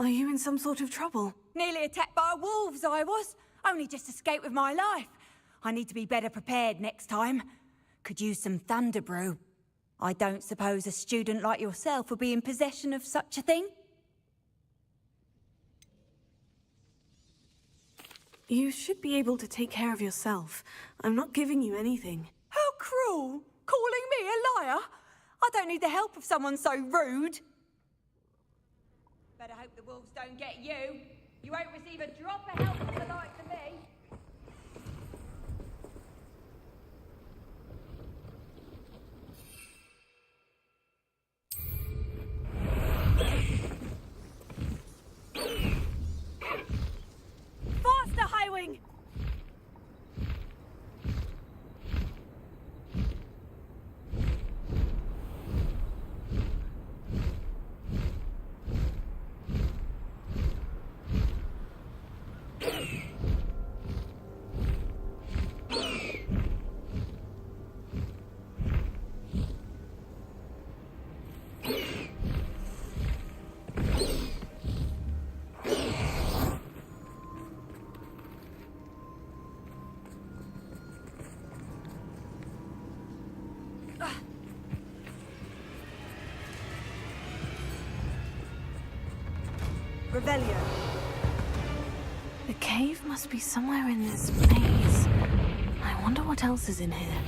Are you in some sort of trouble? Nearly attacked by wolves, I was. Only just escaped with my life. I need to be better prepared next time. Could use some thunder brew. I don't suppose a student like yourself would be in possession of such a thing? You should be able to take care of yourself. I'm not giving you anything. How cruel! Calling me a liar? I don't need the help of someone so rude. Better hope the wolves don't get you. You won't receive a drop of help from the likes of me. Faster, Highwing! Revelio. The cave must be somewhere in this maze. I wonder what else is in here.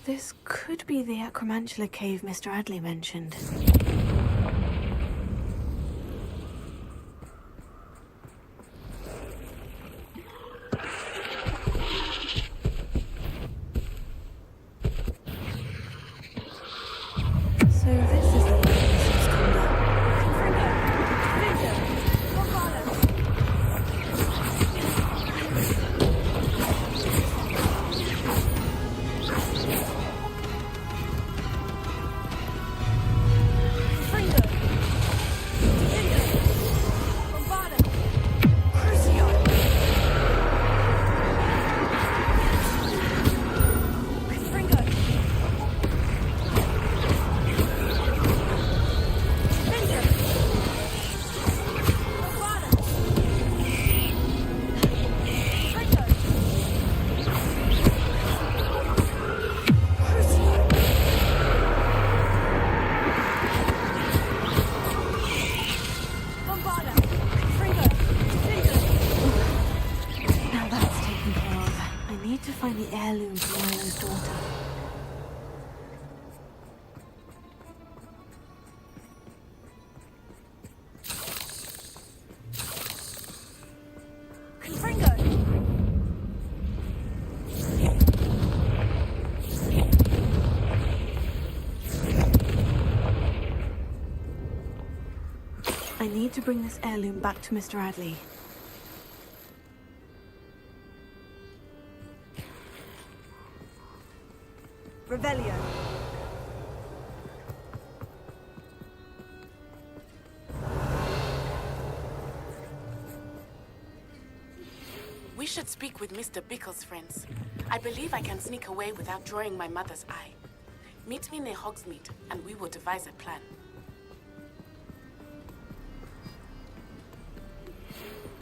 This could be the Acromantula cave Mr. Adley mentioned. So this is the place it's come down. the heirloom for Milo's daughter. I need to bring this heirloom back to Mr. Adley. Revelio. We should speak with Mr. Bickle's friends. I believe I can sneak away without drawing my mother's eye. Meet me near Hogsmeade, and we will devise a plan.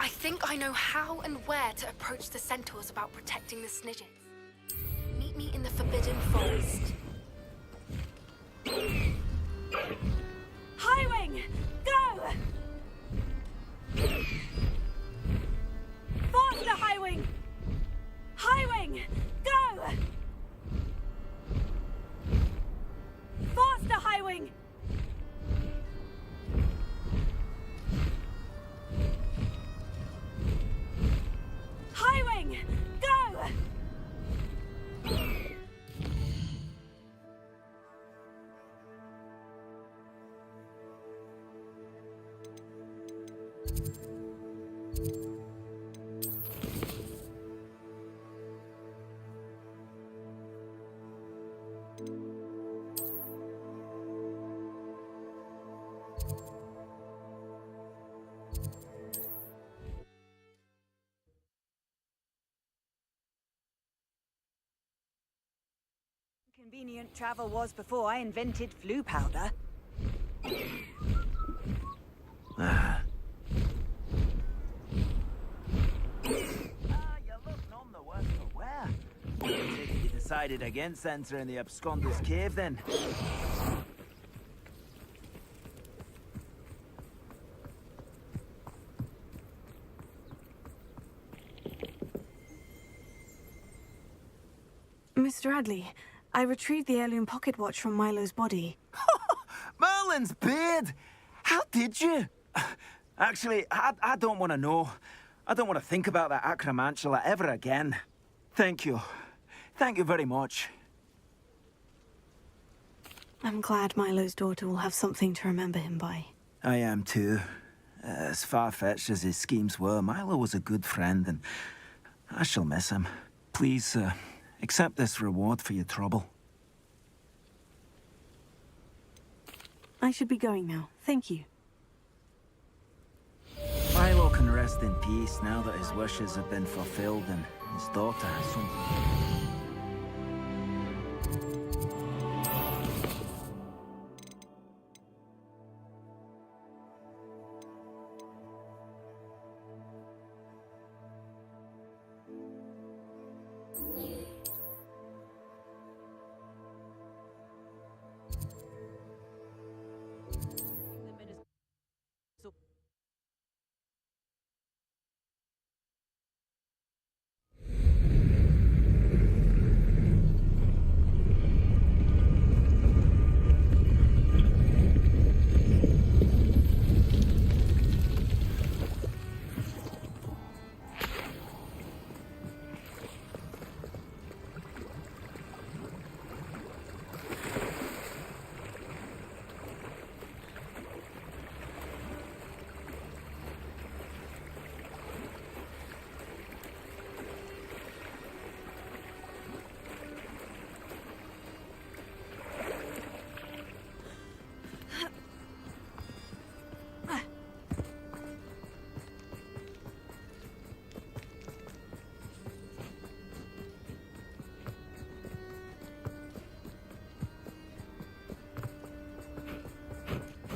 I think I know how and where to approach the centaurs about protecting the Snidgets. Meet me in the Forbidden Forest. Highwing! Go! Faster, Highwing! Highwing! Go! Faster, Highwing! Highwing! Go! Convenient travel was before I invented flu powder. You look none the worse for wear. I take it you decided against entering the absconder's cave then. Mr. Adley, I retrieved the heirloom pocket watch from Milo's body. Merlin's beard! How did you? Actually, I don't want to know. I don't want to think about that acromantula ever again. Thank you. Thank you very much. I'm glad Milo's daughter will have something to remember him by. I am too. As far-fetched as his schemes were, Milo was a good friend, and I shall miss him. Please, accept this reward for your trouble. I should be going now. Thank you. Milo can rest in peace now that his wishes have been fulfilled and his daughter has something.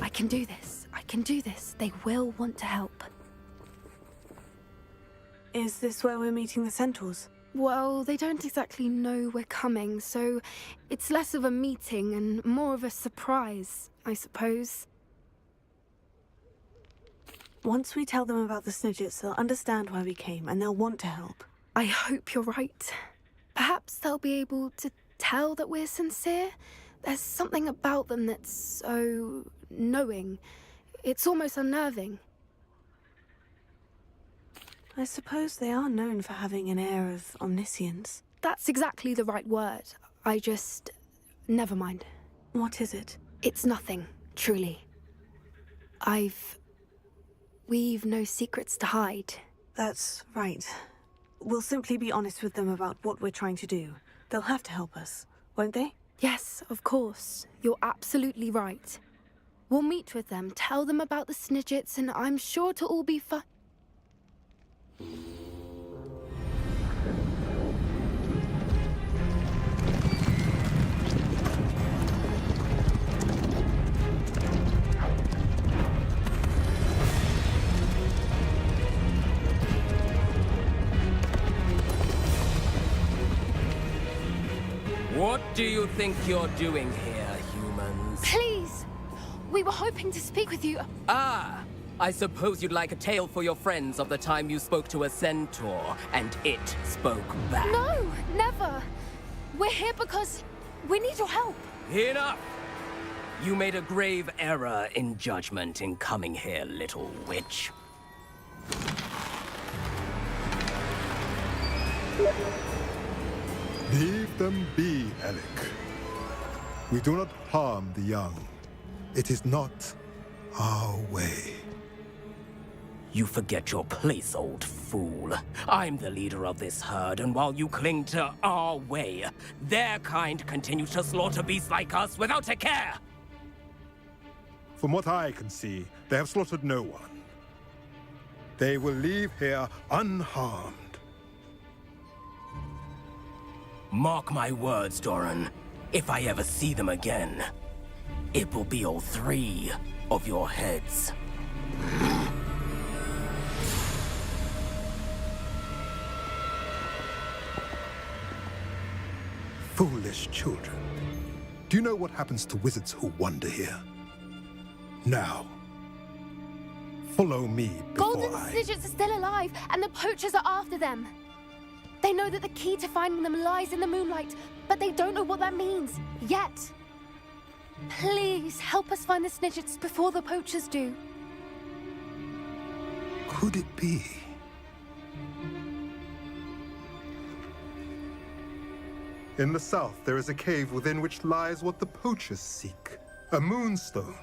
I can do this. I can do this. They will want to help. Is this where we're meeting the centaurs? Well, they don't exactly know we're coming, so it's less of a meeting and more of a surprise, I suppose. Once we tell them about the Snidgets, they'll understand why we came and they'll want to help. I hope you're right. Perhaps they'll be able to tell that we're sincere. There's something about them that's so knowing. It's almost unnerving. I suppose they are known for having an air of omniscience. That's exactly the right word. I just... never mind. What is it? It's nothing, truly. We've no secrets to hide. That's right. We'll simply be honest with them about what we're trying to do. They'll have to help us, won't they? Yes, of course. You're absolutely right. We'll meet with them, tell them about the Snidgets, and I'm sure it'll all be fun. What do you think you're doing here, humans? Please! We were hoping to speak with you. Ah! I suppose you'd like a tale for your friends of the time you spoke to a centaur, and it spoke back. No, never. We're here because we need your help. Enough! You made a grave error in judgment in coming here, little witch. Leave them be, Alec. We do not harm the young. It is not our way. You forget your place, old fool. I'm the leader of this herd, and while you cling to our way, their kind continues to slaughter beasts like us without a care! From what I can see, they have slaughtered no one. They will leave here unharmed. Mark my words, Doran. If I ever see them again, it will be all 3 of your heads. Foolish children. Do you know what happens to wizards who wander here? Now, follow me before Golden I... Snidgets are still alive, and the poachers are after them. They know that the key to finding them lies in the moonlight, but they don't know what that means, yet. Please, help us find the Snidgets before the poachers do. Could it be? In the south, there is a cave within which lies what the poachers seek. A moonstone.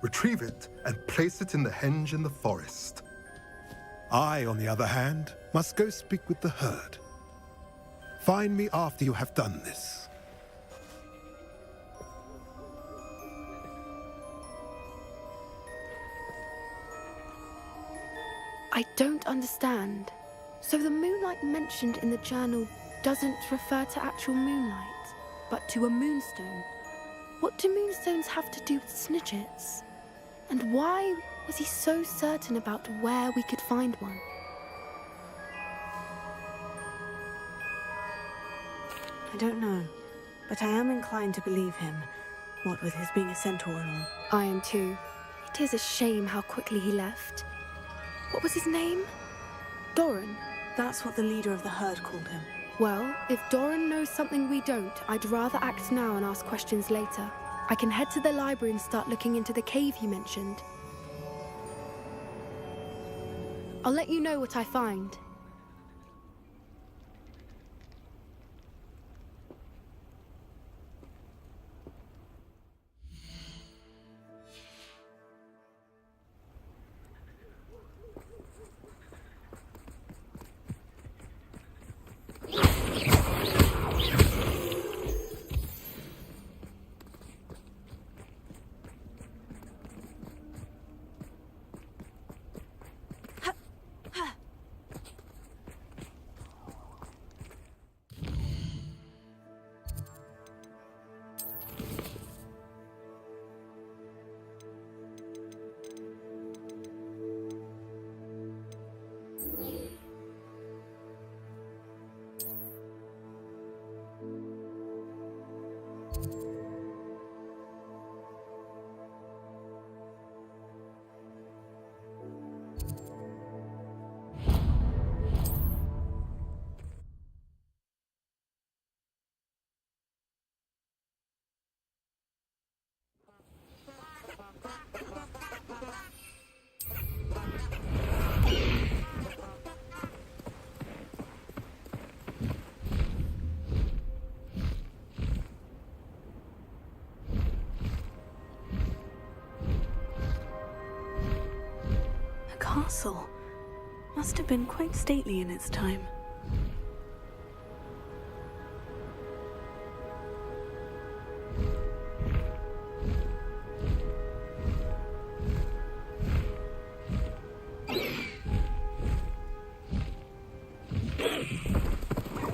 Retrieve it and place it in the henge in the forest. I, on the other hand, must go speak with the herd. Find me after you have done this. I don't understand. So the moonlight mentioned in the journal doesn't refer to actual moonlight, but to a moonstone. What do moonstones have to do with Snidgets? And why was he so certain about where we could find one? I don't know, but I am inclined to believe him, what with his being a centaur and all. I am too. It is a shame how quickly he left. What was his name? Doran? That's what the leader of the herd called him. Well, if Doran knows something we don't, I'd rather act now and ask questions later. I can head to the library and start looking into the cave you mentioned. I'll let you know what I find. castle. Must have been quite stately in its time.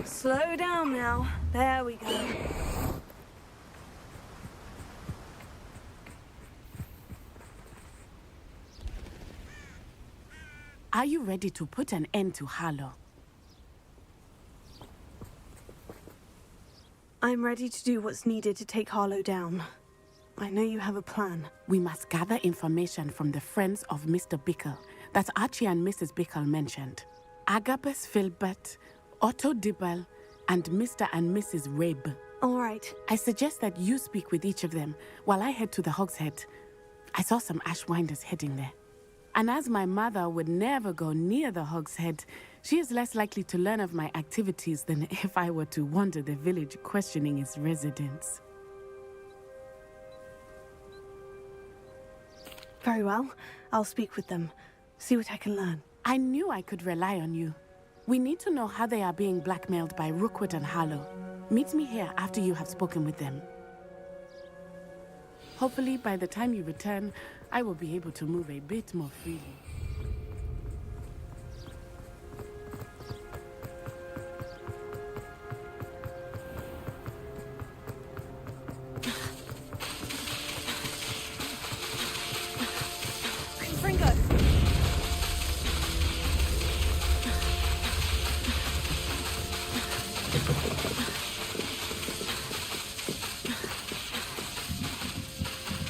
Slow down now. There we go. Are you ready to put an end to Harlow? I'm ready to do what's needed to take Harlow down. I know you have a plan. We must gather information from the friends of Mr. Bickle that Archie and Mrs. Bickle mentioned. Agabus Filbert, Otto Dibble, and Mr. and Mrs. Rabe. All right. I suggest that you speak with each of them while I head to the Hogshead. I saw some Ashwinders heading there. And as my mother would never go near the Hogshead, she is less likely to learn of my activities than if I were to wander the village questioning its residents. Very well. I'll speak with them. See what I can learn. I knew I could rely on you. We need to know how they are being blackmailed by Rookwood and Harlow. Meet me here after you have spoken with them. Hopefully, by the time you return, I will be able to move a bit more freely.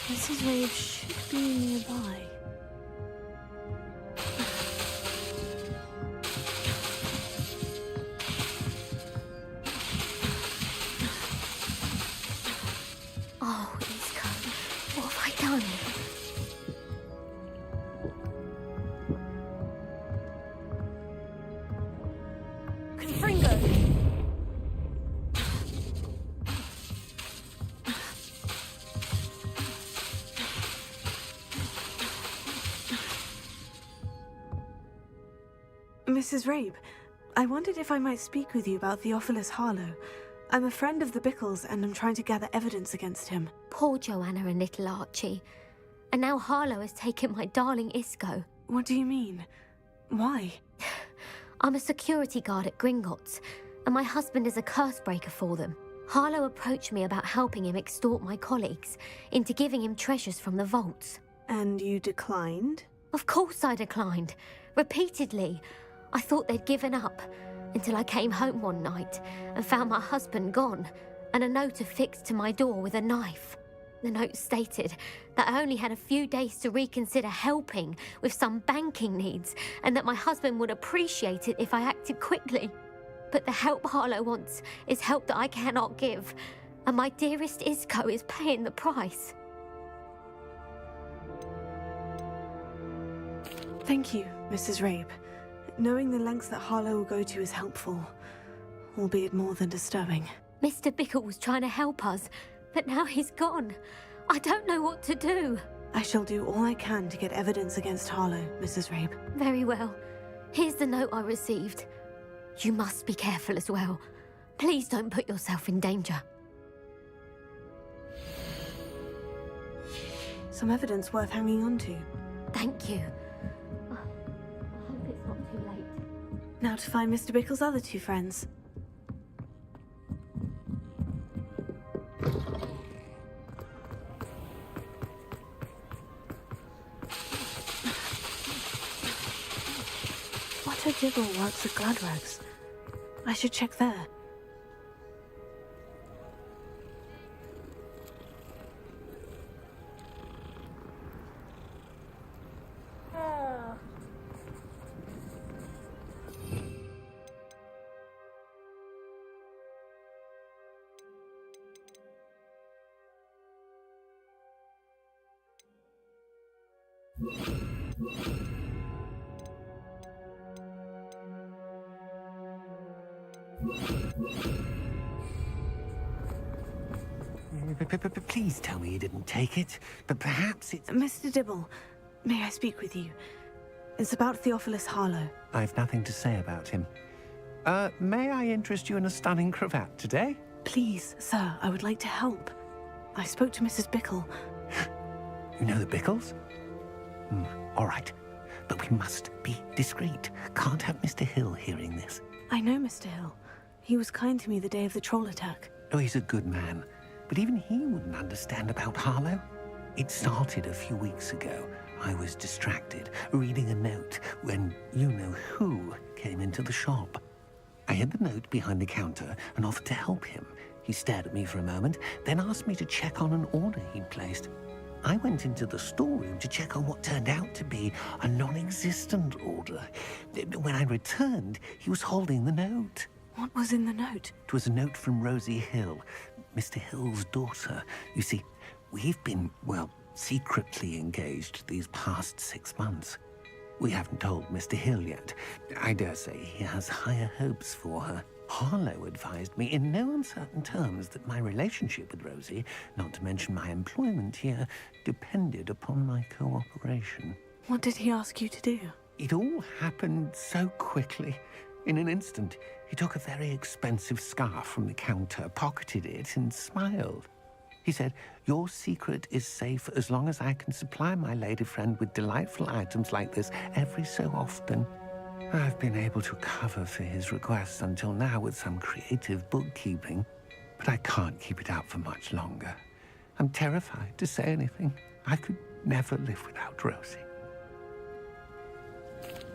Mrs. Rave should be nearby. Oh, Isco, what have I done? Mrs. Rabe, I wondered if I might speak with you about Theophilus Harlow. I'm a friend of the Bickles and I'm trying to gather evidence against him. Poor Joanna and little Archie. And now Harlow has taken my darling Isco. What do you mean? Why? I'm a security guard at Gringotts, and my husband is a curse breaker for them. Harlow approached me about helping him extort my colleagues into giving him treasures from the vaults. And you declined? Of course I declined. Repeatedly. I thought they'd given up, until I came home one night and found my husband gone, and a note affixed to my door with a knife. The note stated that I only had a few days to reconsider helping with some banking needs, and that my husband would appreciate it if I acted quickly. But the help Harlow wants is help that I cannot give, and my dearest Isco is paying the price. Thank you, Mrs. Rabe. Knowing the lengths that Harlow will go to is helpful, albeit more than disturbing. Mr. Bickle was trying to help us, but now he's gone. I don't know what to do. I shall do all I can to get evidence against Harlow, Mrs. Rabe. Very well. Here's the note I received. You must be careful as well. Please don't put yourself in danger. Some evidence worth hanging on to. Thank you. I hope it's not too late. Now to find Mr. Bickle's other two friends. Otto Dibble works at Gladrugs. I should check there. Please tell me you didn't take it, but perhaps it's... Mr. Dibble, may I speak with you? It's about Theophilus Harlow. I've nothing to say about him. May I interest you in a stunning cravat today? Please, sir, I would like to help. I spoke to Mrs. Bickle. You know the Bickles? All right. But we must be discreet. Can't have Mr. Hill hearing this. I know Mr. Hill. He was kind to me the day of the troll attack. Oh, he's a good man. But even he wouldn't understand about Harlow. It started a few weeks ago. I was distracted, reading a note, when you-know-who came into the shop. I hid the note behind the counter and offered to help him. He stared at me for a moment, then asked me to check on an order he'd placed. I went into the storeroom to check on what turned out to be a non-existent order. When I returned, he was holding the note. What was in the note? It was a note from Rosie Hill, Mr. Hill's daughter. You see, we've been, well, secretly engaged these past 6 months. We haven't told Mr. Hill yet. I dare say he has higher hopes for her. Harlow advised me in no uncertain terms that my relationship with Rosie, not to mention my employment here, depended upon my cooperation. What did he ask you to do? It all happened so quickly. In an instant, he took a very expensive scarf from the counter, pocketed it, and smiled. He said, "Your secret is safe as long as I can supply my lady friend with delightful items like this every so often." I've been able to cover for his requests until now with some creative bookkeeping, but I can't keep it up for much longer. I'm terrified to say anything. I could never live without Rosie.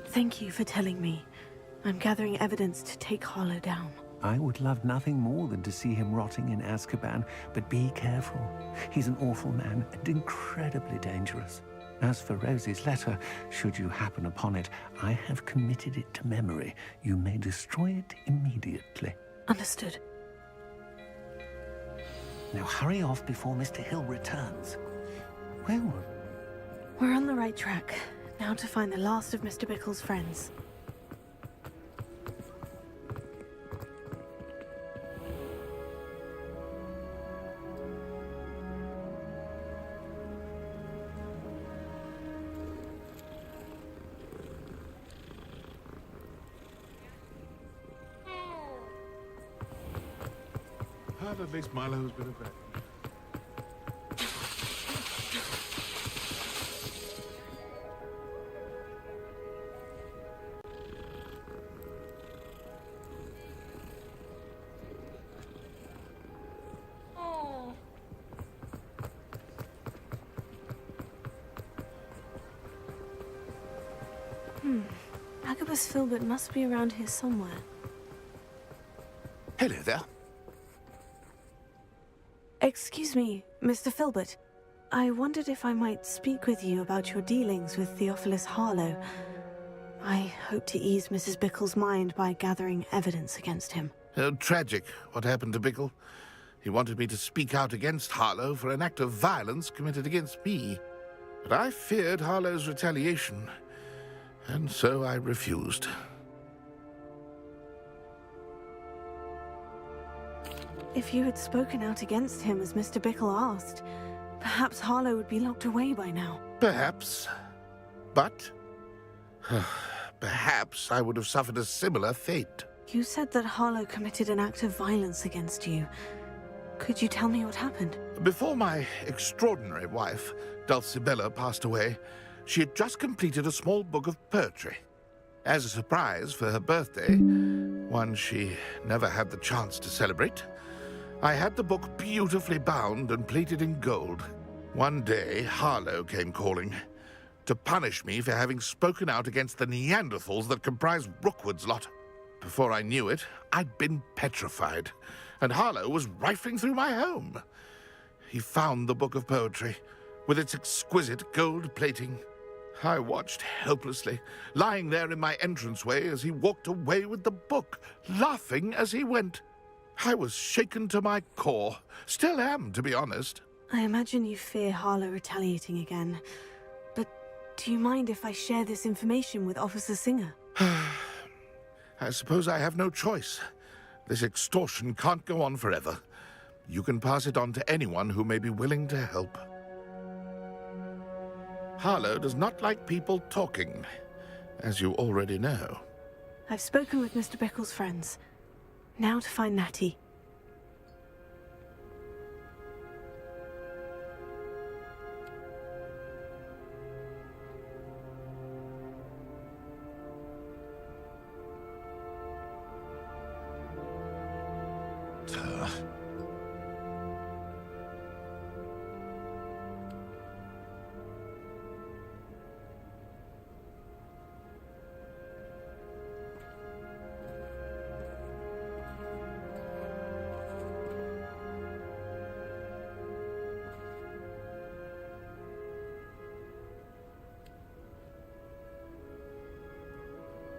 Thank you for telling me. I'm gathering evidence to take Harlow down. I would love nothing more than to see him rotting in Azkaban, but be careful. He's an awful man and incredibly dangerous. As for Rosie's letter, should you happen upon it, I have committed it to memory. You may destroy it immediately. Understood. Now hurry off before Mr. Hill returns. Well, We're on the right track. Now to find the last of Mr. Bickle's friends. At least Milo's been a friend. Agabus Filbert must be around here somewhere. Hello there. Excuse me, Mr. Filbert. I wondered if I might speak with you about your dealings with Theophilus Harlow. I hope to ease Mrs. Bickle's mind by gathering evidence against him. Tragic, what happened to Bickle. He wanted me to speak out against Harlow for an act of violence committed against me. But I feared Harlow's retaliation, and so I refused. If you had spoken out against him as Mr. Bickle asked, perhaps Harlow would be locked away by now. Perhaps. But perhaps I would have suffered a similar fate. You said that Harlow committed an act of violence against you. Could you tell me what happened? Before my extraordinary wife, Dulcibella, passed away, she had just completed a small book of poetry. As a surprise for her birthday, one she never had the chance to celebrate, I had the book beautifully bound and plated in gold. One day, Harlow came calling to punish me for having spoken out against the Neanderthals that comprise Rookwood's lot. Before I knew it, I'd been petrified, and Harlow was rifling through my home. He found the book of poetry, with its exquisite gold plating. I watched helplessly, lying there in my entranceway as he walked away with the book, laughing as he went. I was shaken to my core. Still am, to be honest. I imagine you fear Harlow retaliating again. But do you mind if I share this information with Officer Singer? I suppose I have no choice. This extortion can't go on forever. You can pass it on to anyone who may be willing to help. Harlow does not like people talking. as you already know. I've spoken with Mr. Bickle's friends. Now to find Natty.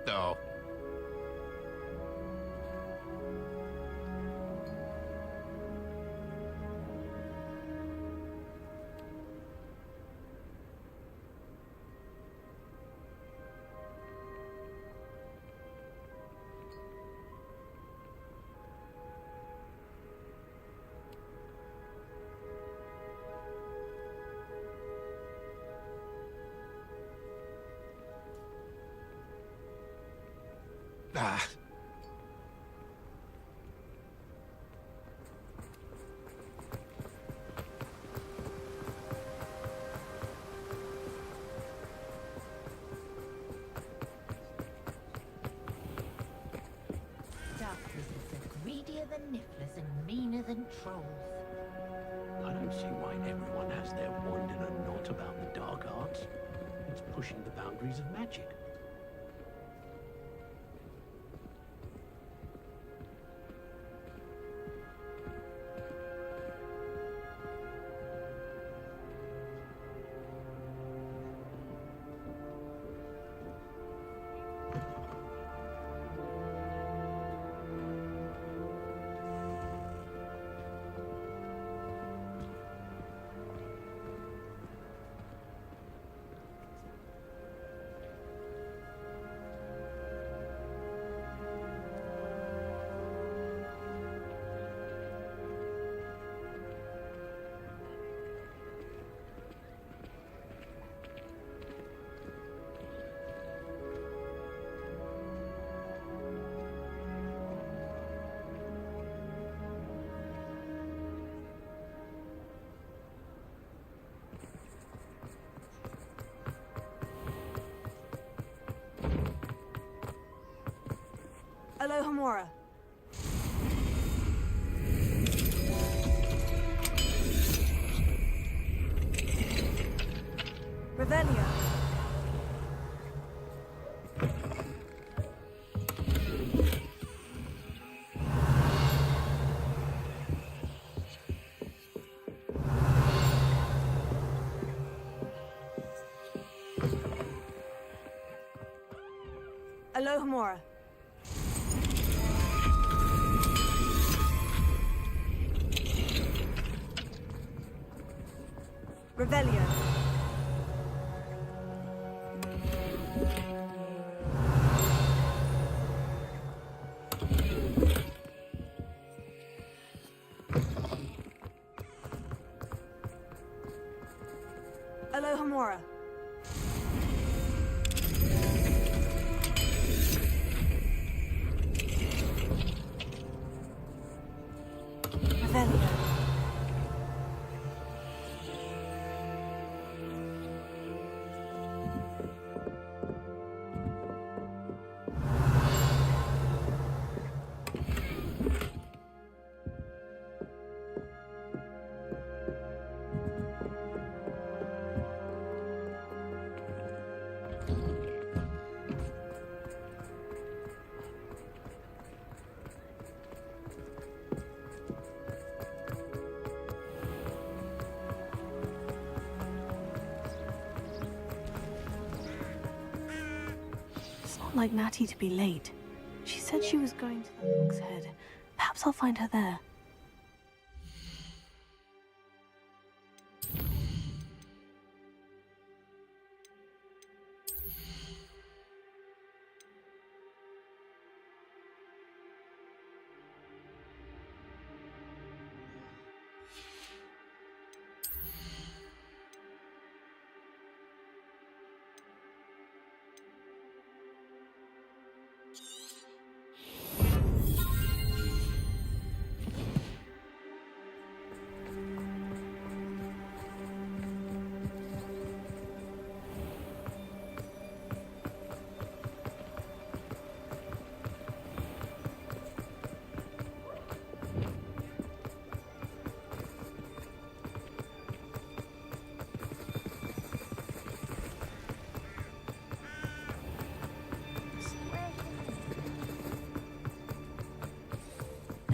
Oh. Ah. Dark wizards are greedier than nifflers and meaner than trolls. I don't see why everyone has their wand in a knot about the dark arts. It's pushing the boundaries of magic. Alohomora. Revelio. Alohomora. Revelio. Alohomora. Revelio. Like Natty to be late. She said she was going to the Hog's Head. Perhaps I'll find her there.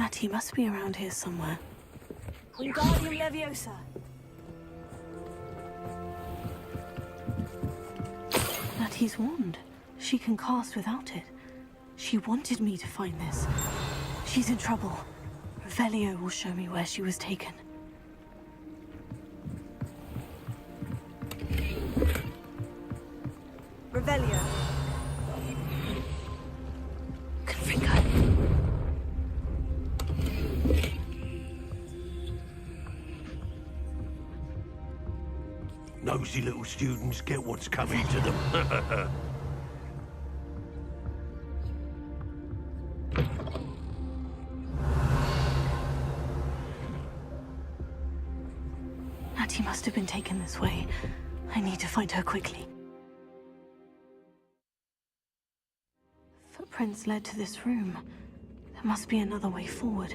Natty must be around here somewhere. Wingardium Leviosa. Natty's wand. She can cast without it. She wanted me to find this. She's in trouble. Revelio will show me where she was taken. Revelio. Confringo. Nosy little students get what's coming to them. Natty must have been taken this way. I need to find her quickly. Footprints led to this room. There must be another way forward.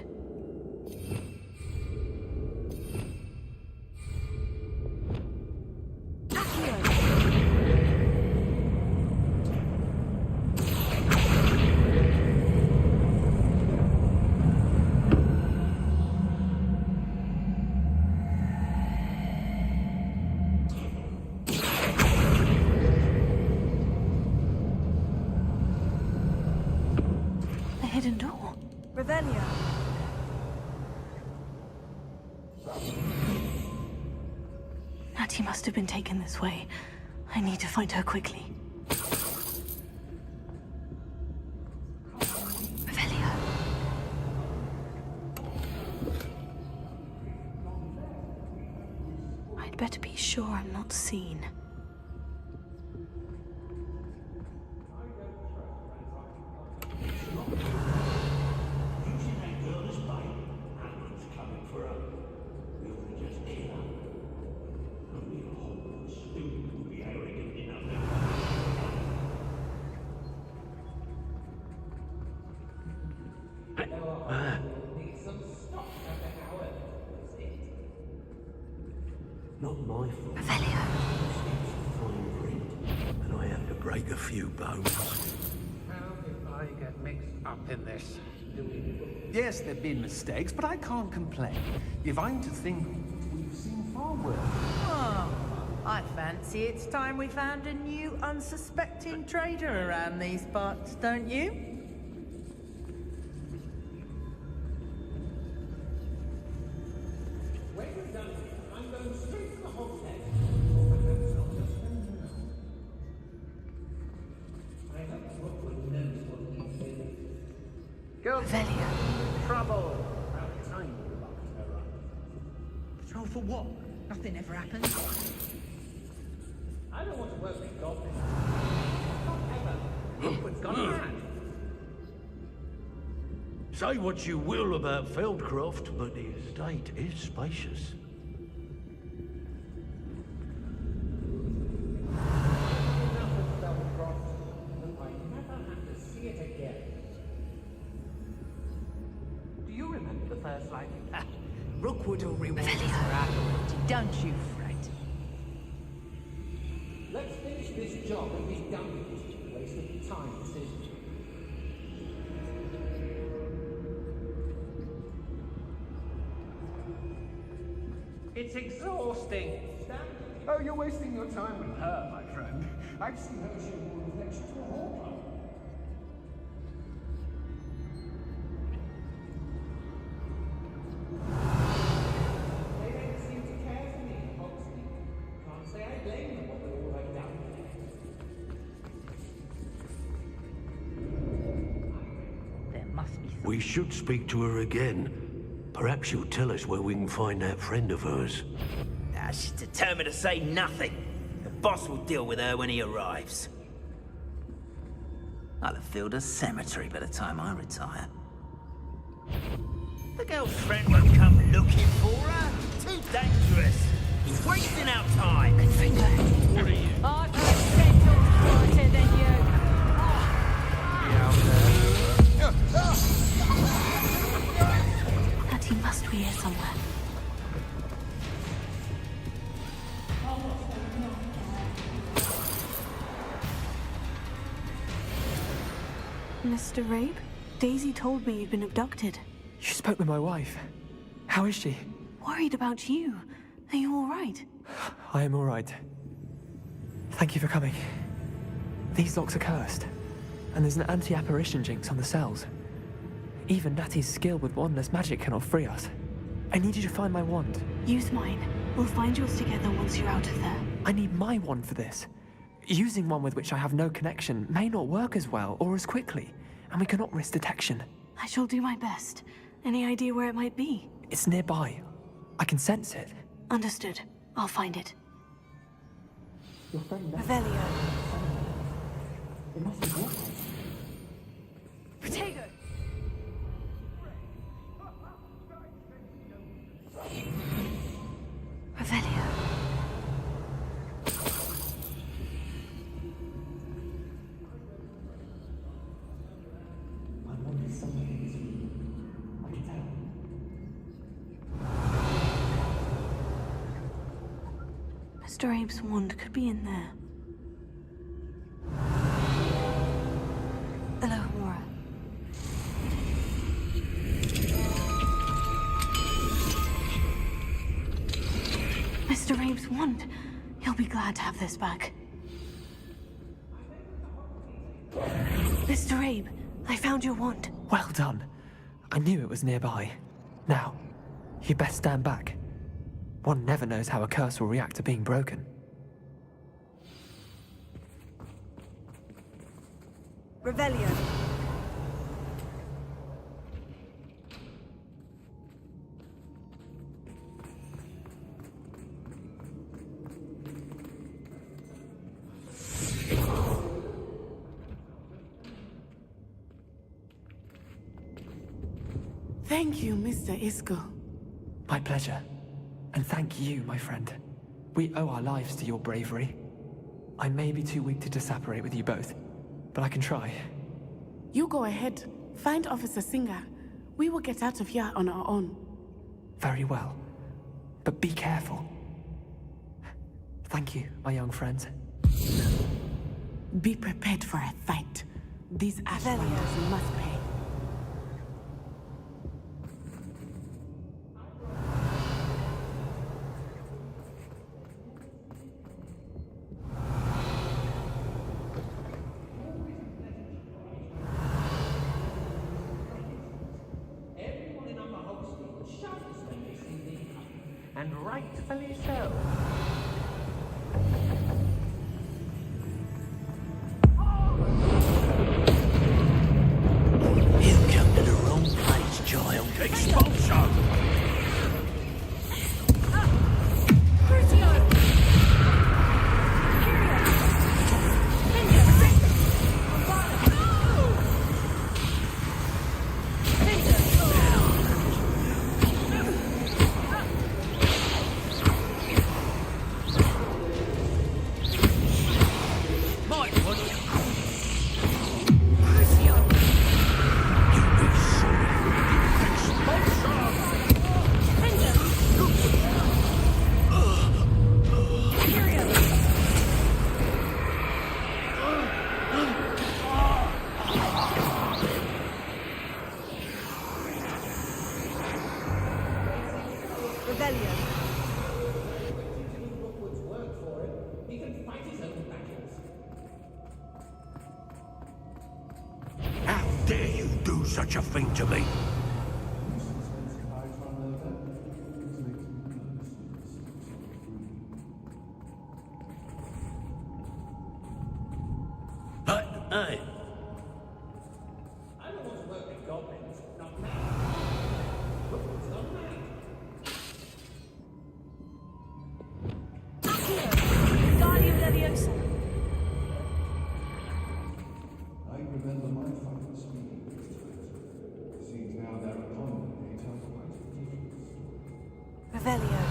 Hidden door. Revelio. Natty must have been taken this way. I need to find her quickly. Revelio. I'd better be sure I'm not seen. Not my fault. Revelio. Fine print, and I have to break a few bones. How did I get mixed up in this? Yes, there have been mistakes, but I can't complain. If I'm to think, we've seen far worse. Oh, I fancy it's time we found a new unsuspecting trader around these parts, don't you? Revelio. Trouble. Trouble for what? Nothing ever happens. I don't want to work with goblins. Not ever. Hogwarts gone mad. Say what you will about Feldcroft, but the estate is spacious. Rookwood will reward us for our loyalty, don't you fret. Let's finish this job and be done with this waste of time decision. It's exhausting. Oh, you're wasting your time with her, my friend. I've seen her show more reflection to a whole club. We should speak to her again. Perhaps she'll tell us where we can find that friend of hers. She's determined to say nothing. The boss will deal with her when he arrives. I'll have filled a cemetery by the time I retire. The girl's friend won't come looking for her. Too dangerous. He's wasting our time. Confringo. What are you? I've got scheduled brighter than you. Natty must be here somewhere. Mr. Rabe? Daisy told me you'd been abducted. You spoke with my wife. How is she? Worried about you. Are you all right? I am all right. Thank you for coming. These locks are cursed, and there's an anti-apparition jinx on the cells. Even Natty's skill with wandless magic cannot free us. I need you to find my wand. Use mine. We'll find yours together once you're out of there. I need my wand for this. Using one with which I have no connection may not work as well or as quickly, and we cannot risk detection. I shall do my best. Any idea where it might be? It's nearby. I can sense it. Understood. I'll find it. Revelio. It must be water. Protego! Revelio. Mr. Abe's wand could be in there. Alohomora. Mr. Abe's wand. He'll be glad to have this back. Mr. Abe, I found your wand. Well done. I knew it was nearby. Now, you best stand back. One never knows how a curse will react to being broken. Revelio. Thank you, Mr. Isco. My pleasure. And thank you, my friend. We owe our lives to your bravery. I may be too weak to disapparate with you both, but I can try. You go ahead. Find Officer Singer. We will get out of here on our own. Very well. But be careful. Thank you, my young friends. Be prepared for a fight. These Ashwinders must pay. And rightfully so. You come to the wrong place, child. Expulsion! How dare you do such a thing to me? Hey. I don't want to work with goblins, not me. Guardian Leviosa. I remember my father speaking this time. Seems now their economy are quite different. Revelio.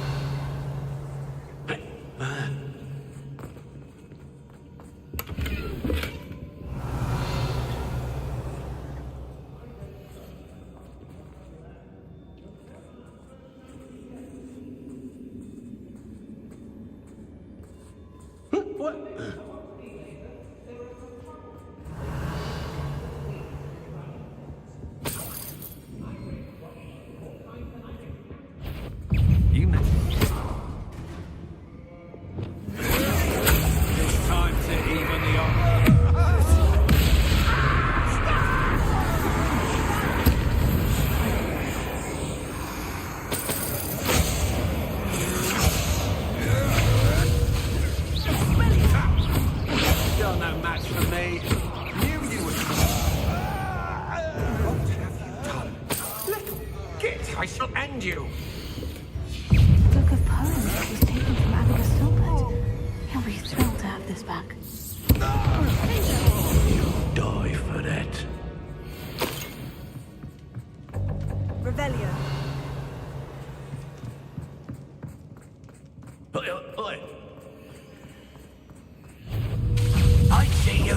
match for me. Knew you would. What have you done? Little git, I shall end you. Book of poems that was taken from Agabus Filbert. He'll be thrilled to have this back. You'll die for that. Revelio. Oi. I see you.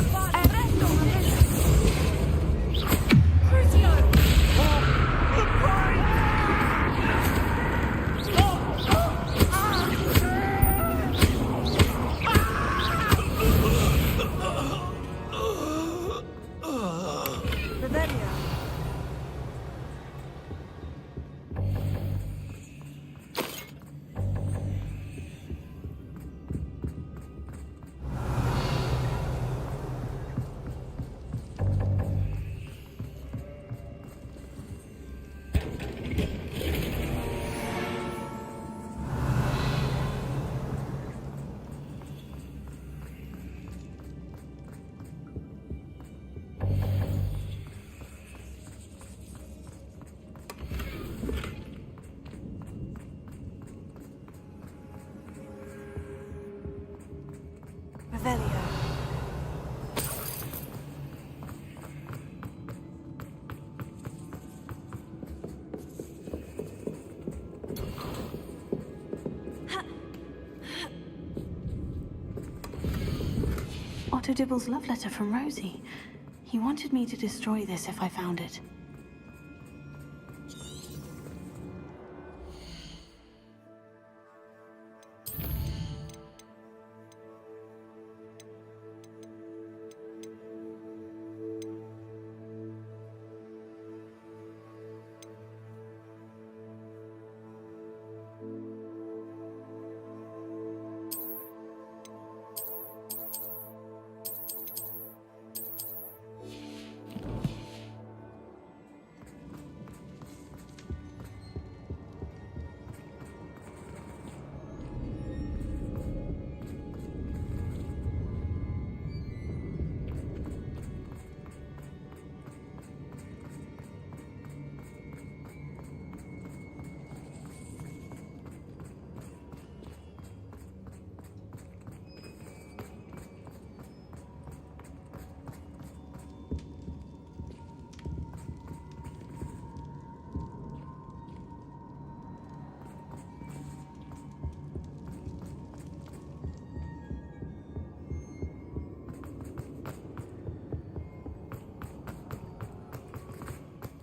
Revelio. Otto Dibble's love letter from Rosie. He wanted me to destroy this if I found it.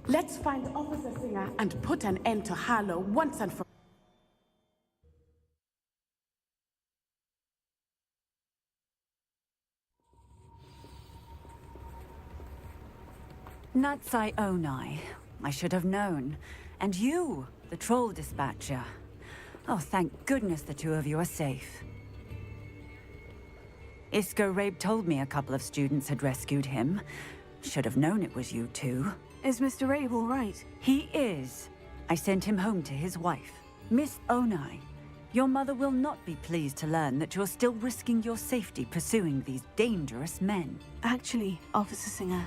Let's find Officer Singer and put an end to Harlow once and for all. Natsai Onai. I should have known. And you, the troll dispatcher. Oh, thank goodness the two of you are safe. Isco Rabe told me a couple of students had rescued him. Should have known it was you two. Is Mr. Rabe all right? He is. I sent him home to his wife. Miss Onai, your mother will not be pleased to learn that you're still risking your safety pursuing these dangerous men. Actually, Officer Singer,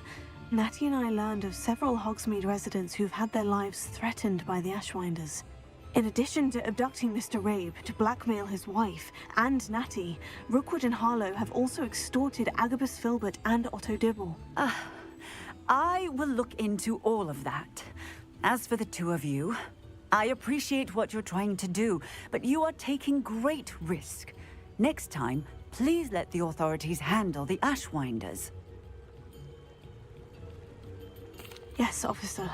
Natty and I learned of several Hogsmeade residents who've had their lives threatened by the Ashwinders. In addition to abducting Mr. Rabe to blackmail his wife and Natty, Rookwood and Harlow have also extorted Agabus Filbert and Otto Dibble. I will look into all of that. As for the two of you, I appreciate what you're trying to do, but you are taking great risk. Next time, please let the authorities handle the Ashwinders. Yes, officer.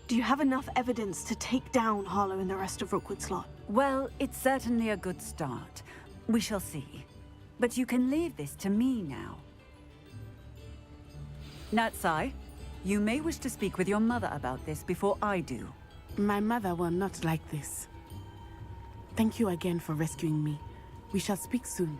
Do you have enough evidence to take down Harlow and the rest of Rookwood's lot? Well, it's certainly a good start. We shall see. But you can leave this to me now. Natsai, you may wish to speak with your mother about this before I do. My mother will not like this. Thank you again for rescuing me. We shall speak soon.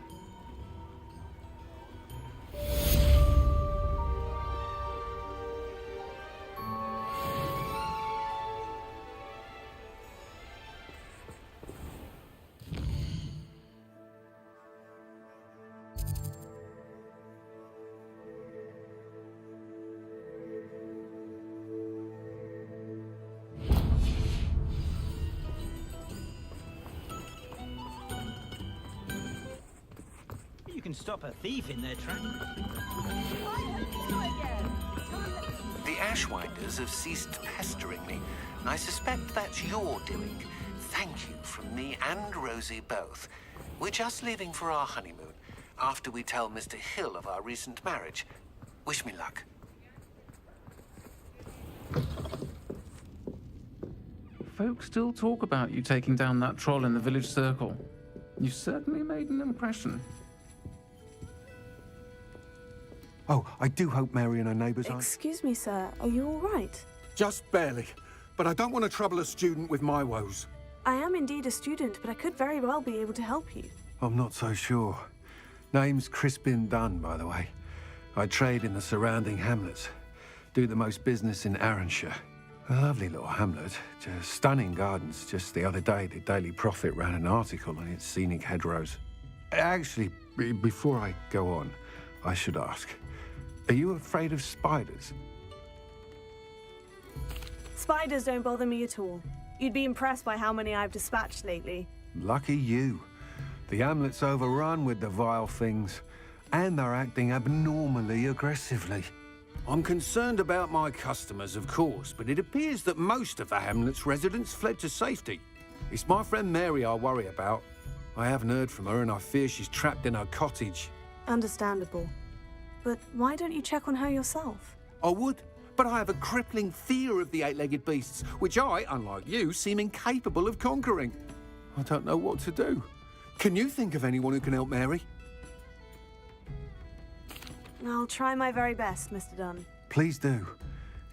can stop a thief in their tracks. The Ashwinders have ceased pestering me. I suspect that's your doing. Thank you from me and Rosie both. We're just leaving for our honeymoon, after we tell Mr. Hill of our recent marriage. Wish me luck. Folks still talk about you taking down that troll in the village circle. You certainly made an impression. Oh, I do hope Mary and her neighbours aren't... Excuse me, sir. Are you all right? Just barely. But I don't want to trouble a student with my woes. I am indeed a student, but I could very well be able to help you. I'm not so sure. Name's Crispin Dunn, by the way. I trade in the surrounding hamlets. Do the most business in Arranshire. A lovely little hamlet. Just stunning gardens. Just the other day, the Daily Prophet ran an article on its scenic hedgerows. Actually, before I go on, I should ask. Are you afraid of spiders? Spiders don't bother me at all. You'd be impressed by how many I've dispatched lately. Lucky you. The hamlet's overrun with the vile things, and they're acting abnormally aggressively. I'm concerned about my customers, of course, but it appears that most of the hamlet's residents fled to safety. It's my friend Mary I worry about. I haven't heard from her, and I fear she's trapped in her cottage. Understandable. But why don't you check on her yourself? I would, but I have a crippling fear of the eight-legged beasts, which I, unlike you, seem incapable of conquering. I don't know what to do. Can you think of anyone who can help Mary? I'll try my very best, Mr. Dunn. Please do.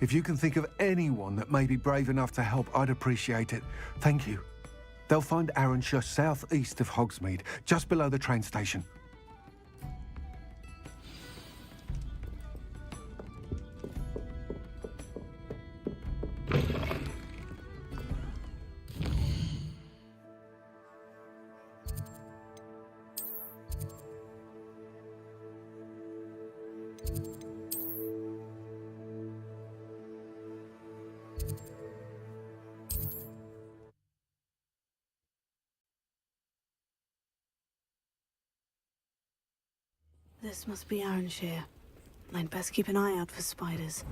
If you can think of anyone that may be brave enough to help, I'd appreciate it. Thank you. They'll find Arranshire southeast of Hogsmeade, just below the train station. This must be Arranshire. I'd best keep an eye out for spiders.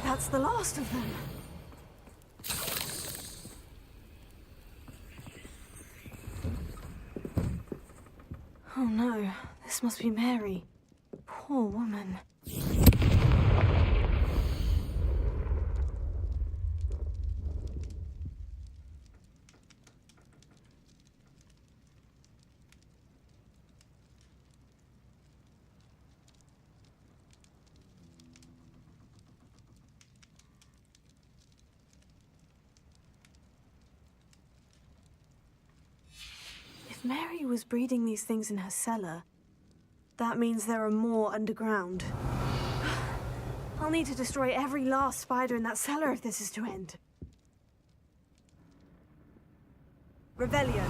That's the last of them. Oh no, this must be Mary. Poor woman. If Mary was breeding these things in her cellar, that means there are more underground. I'll need to destroy every last spider in that cellar if this is to end. Revelio.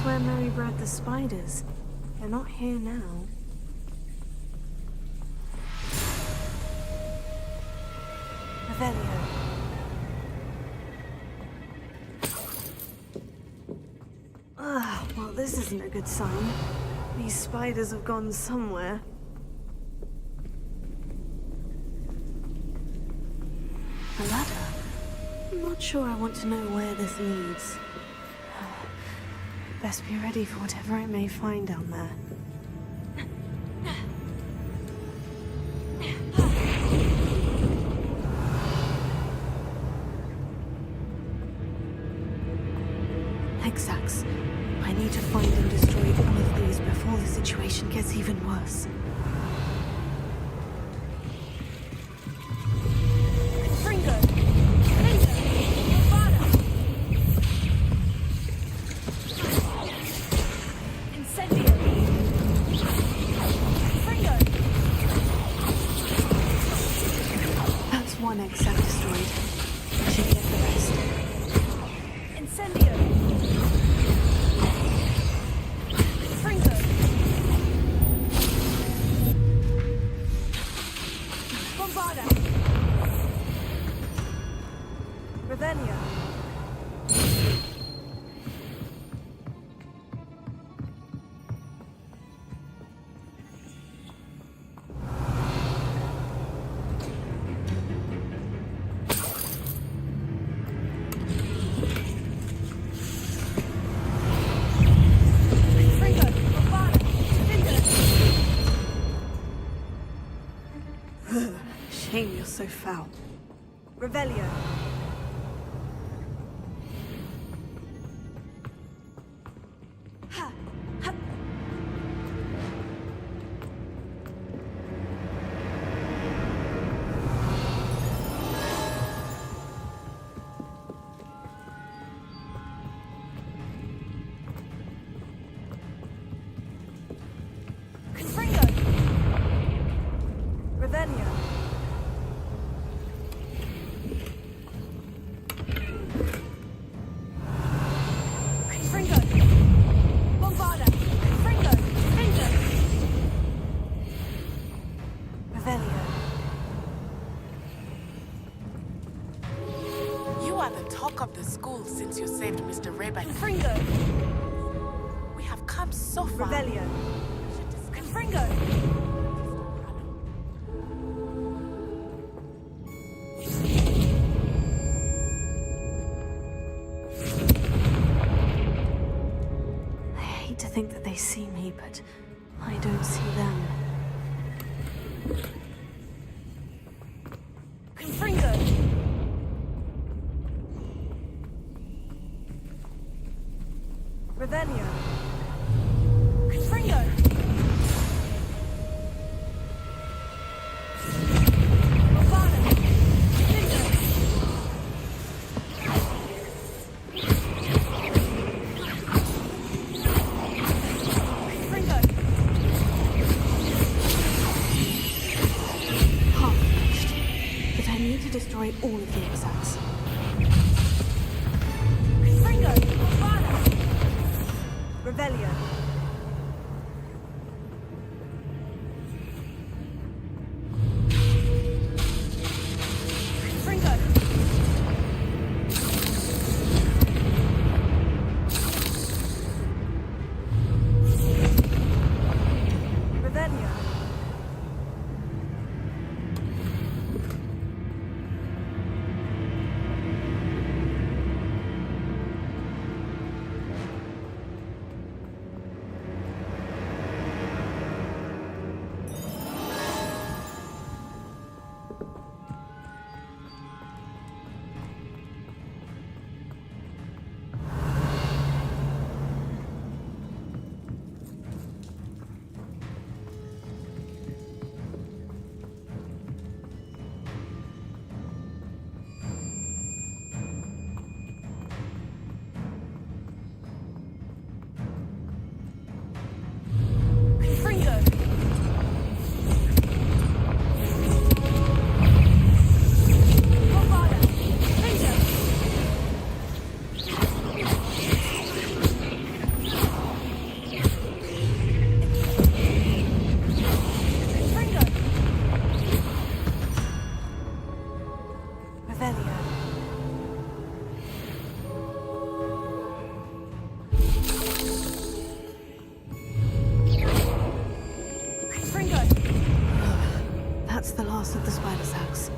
where Mary bred the spiders. They're not here now. Revelio. Well, this isn't a good sign. These spiders have gone somewhere. A ladder? I'm not sure I want to know where this leads. Best be ready for whatever I may find down there. Hexax. I need to find and destroy all of these before the situation gets even worse. That's one Hexac destroyed. I should get the rest. Incendio! Shame you're so foul. Revelio. Of the school since you saved Mr. Rebecca. Confringo! We have come so far. Revelio. Confringo! I hate to think that they see me, but I don't see them. Confringo! Revelio. Confringo. Bovada. Confringo. Confringo. Half finished. But I need to destroy all of the Hexacs. Confringo. Bovada. Revelio. Confringo. Revelio. last of the spider sacks.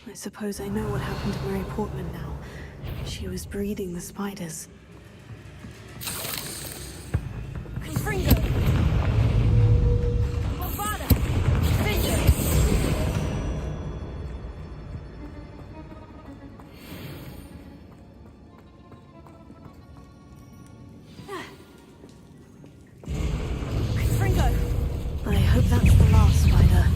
I suppose I know what happened to Mary Portman now. She was breeding the spiders. Confringo! Bovada! Finger! Confringo! I hope that's the last spider.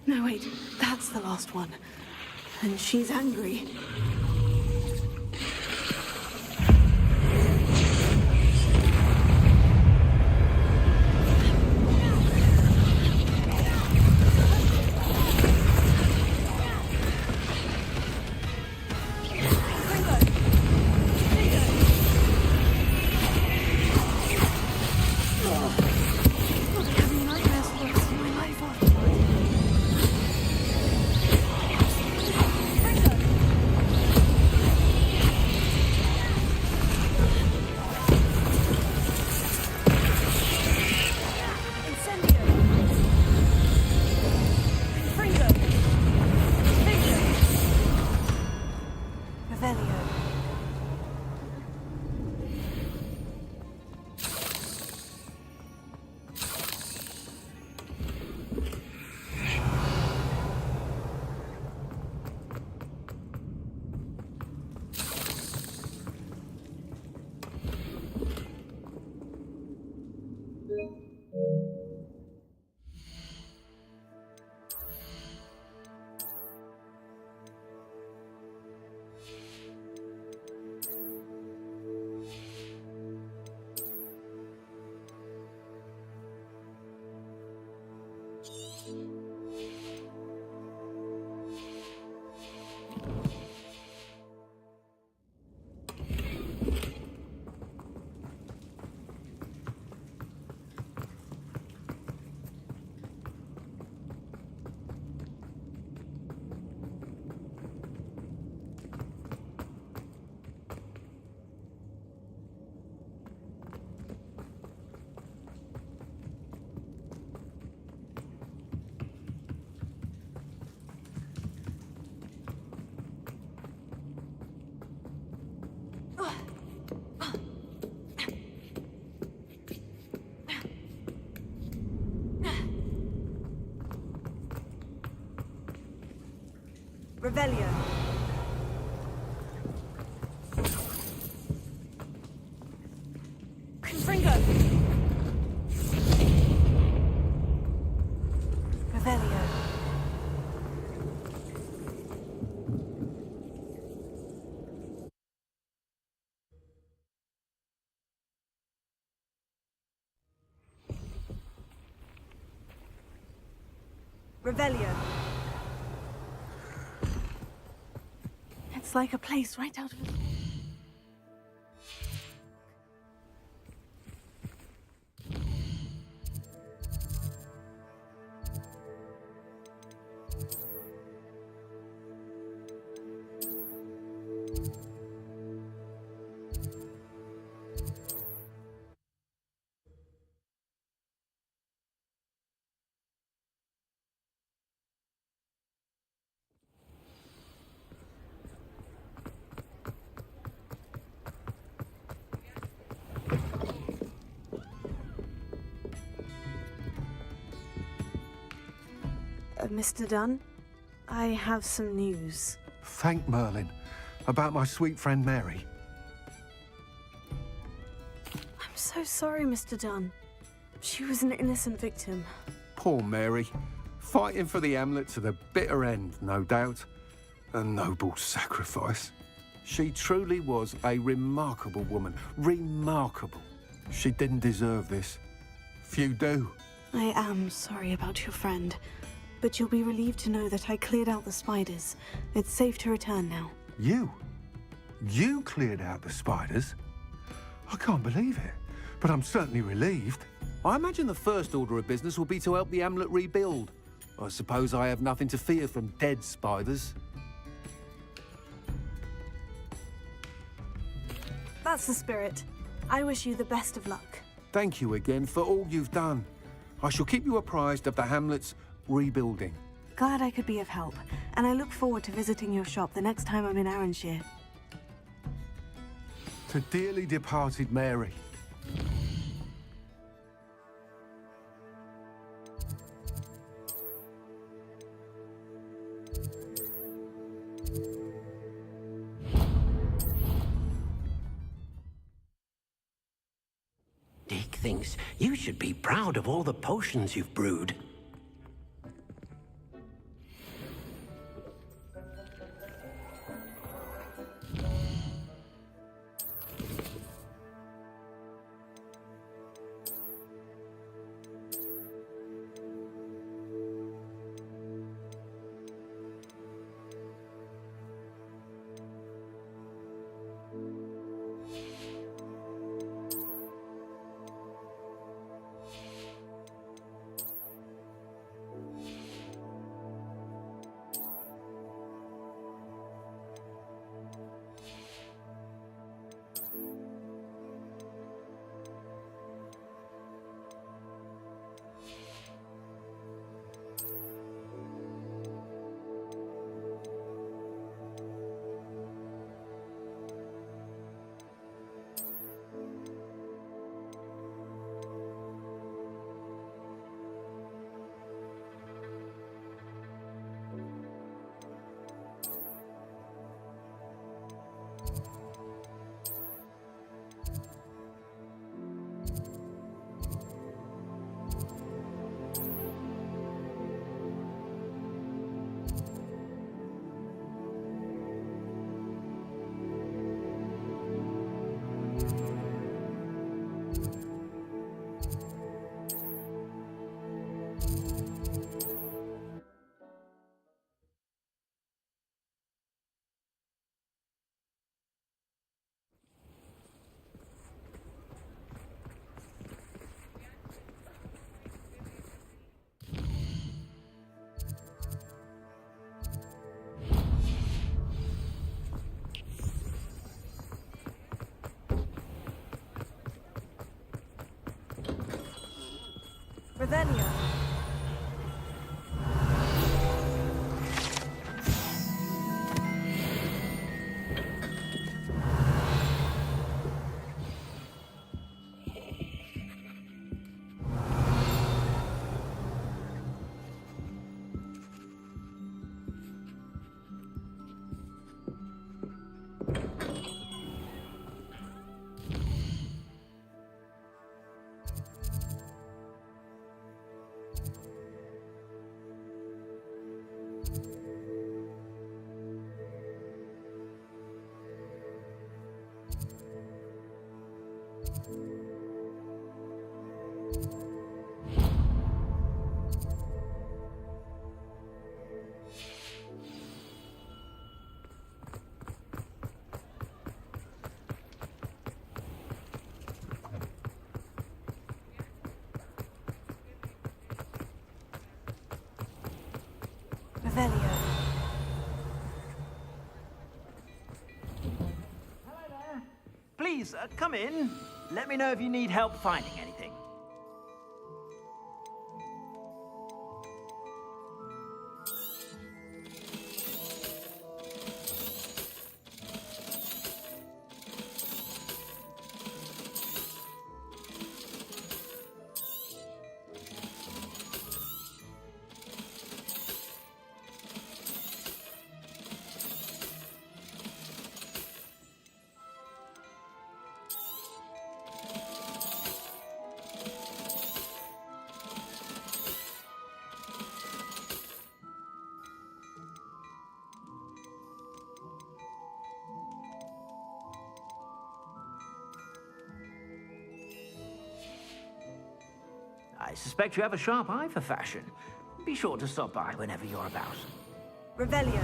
No, wait, that's the last one. And she's angry. Revelio. Revelio. Revelio. It's like a place right out of a... Mr. Dunn, I have some news. Thank Merlin. About my sweet friend Mary. I'm so sorry, Mr. Dunn. She was an innocent victim. Poor Mary. Fighting for the amulet to the bitter end, no doubt. A noble sacrifice. She truly was a remarkable woman. Remarkable. She didn't deserve this. Few do. I am sorry about your friend, but you'll be relieved to know that I cleared out the spiders. It's safe to return now. You? You cleared out the spiders? I can't believe it, but I'm certainly relieved. I imagine the first order of business will be to help the amulet rebuild. I suppose I have nothing to fear from dead spiders. That's the spirit. I wish you the best of luck. Thank you again for all you've done. I shall keep you apprised of the hamlet's rebuilding. Glad I could be of help, and I look forward to visiting your shop the next time I'm in Arranshire. To dearly departed Mary. Dick thinks you should be proud of all the potions you've brewed. Revelio. Revelio. Please, come in. Let me know if you need help finding anything. I suspect you have a sharp eye for fashion. Be sure to stop by whenever you're about. Revelio.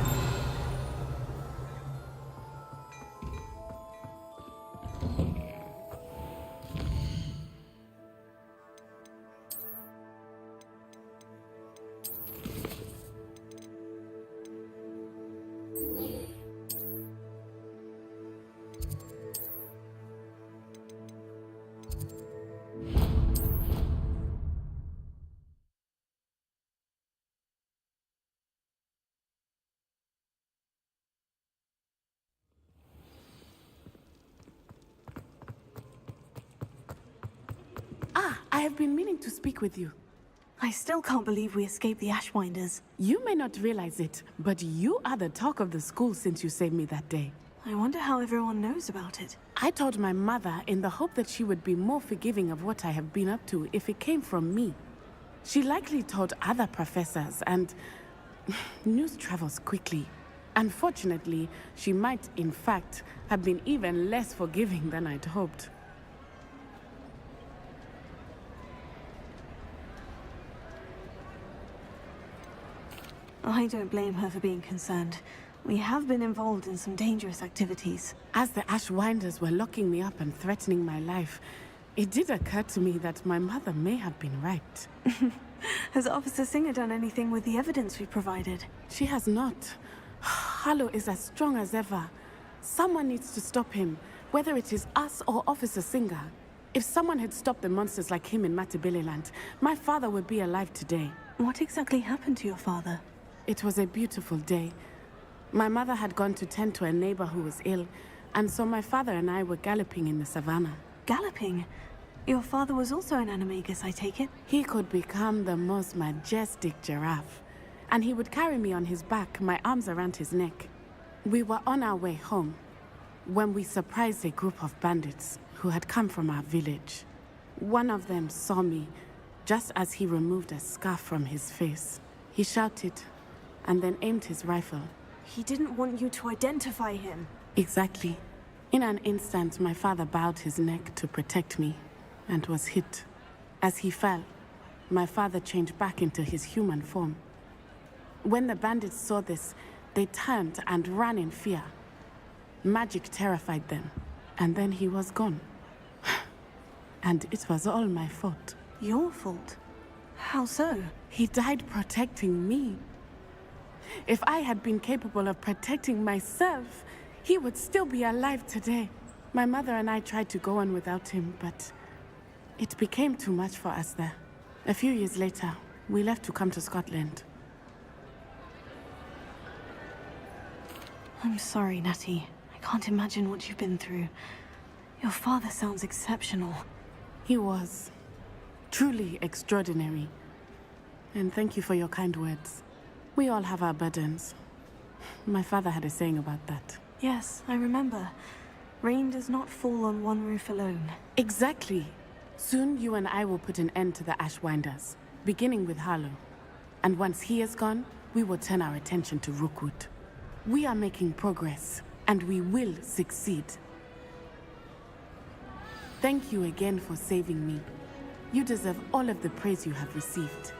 I have been meaning to speak with you. I still can't believe we escaped the Ashwinders. You may not realize it, but you are the talk of the school since you saved me that day. I wonder how everyone knows about it. I told my mother in the hope that she would be more forgiving of what I have been up to if it came from me. She likely told other professors, and news travels quickly. Unfortunately, she might, in fact, have been even less forgiving than I'd hoped. I don't blame her for being concerned. We have been involved in some dangerous activities. As the Ashwinders were locking me up and threatening my life, it did occur to me that my mother may have been right. Has Officer Singer done anything with the evidence we provided? She has not. Harlow is as strong as ever. Someone needs to stop him, whether it is us or Officer Singer. If someone had stopped the monsters like him in Matabeleland, my father would be alive today. What exactly happened to your father? It was a beautiful day. My mother had gone to tend to a neighbor who was ill, and so my father and I were galloping in the savannah. Galloping? Your father was also an animagus, I take it? He could become the most majestic giraffe, and he would carry me on his back, my arms around his neck. We were on our way home when we surprised a group of bandits who had come from our village. One of them saw me just as he removed a scarf from his face. He shouted and then aimed his rifle. He didn't want you to identify him. Exactly. In an instant, my father bowed his neck to protect me and was hit. As he fell, my father changed back into his human form. When the bandits saw this, they turned and ran in fear. Magic terrified them, and then he was gone. And it was all my fault. Your fault? How so? He died protecting me. If I had been capable of protecting myself, he would still be alive today. My mother and I tried to go on without him, but it became too much for us there. A few years later, we left to come to Scotland. I'm sorry, Natty. I can't imagine what you've been through. Your father sounds exceptional. He was. Truly extraordinary. And thank you for your kind words. We all have our burdens. My father had a saying about that. Yes, I remember. Rain does not fall on one roof alone. Exactly. Soon you and I will put an end to the Ashwinders, beginning with Harlow. And once he is gone, we will turn our attention to Rookwood. We are making progress, and we will succeed. Thank you again for saving me. You deserve all of the praise you have received.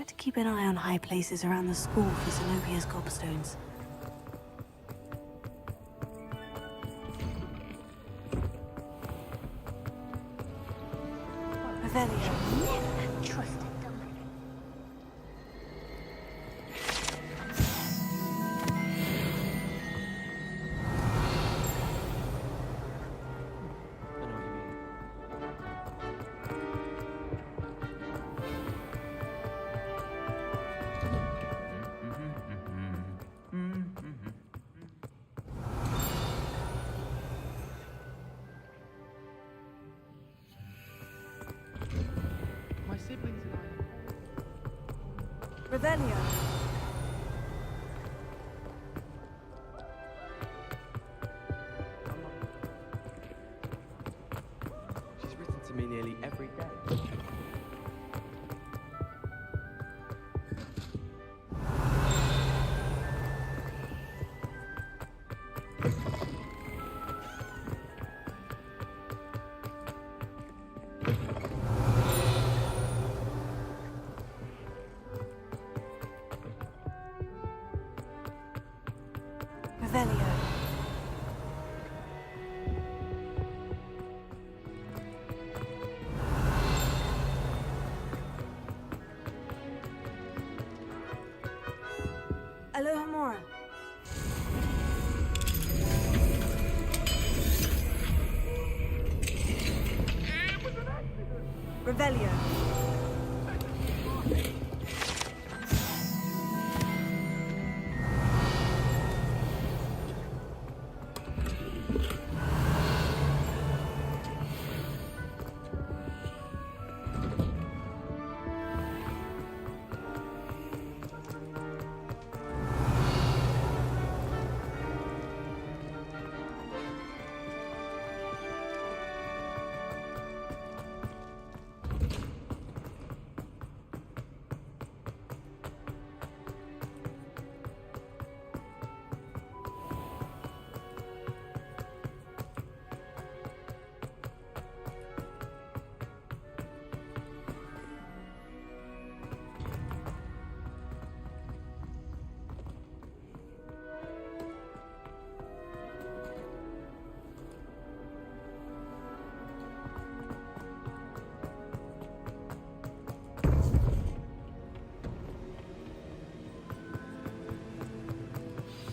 to keep an eye on high places around the school for Zenobia's gobstones. Revelio. Never trusted them. My siblings and I... Revelio. She's written to me nearly every day. Revelio. Alohomora. Revelio.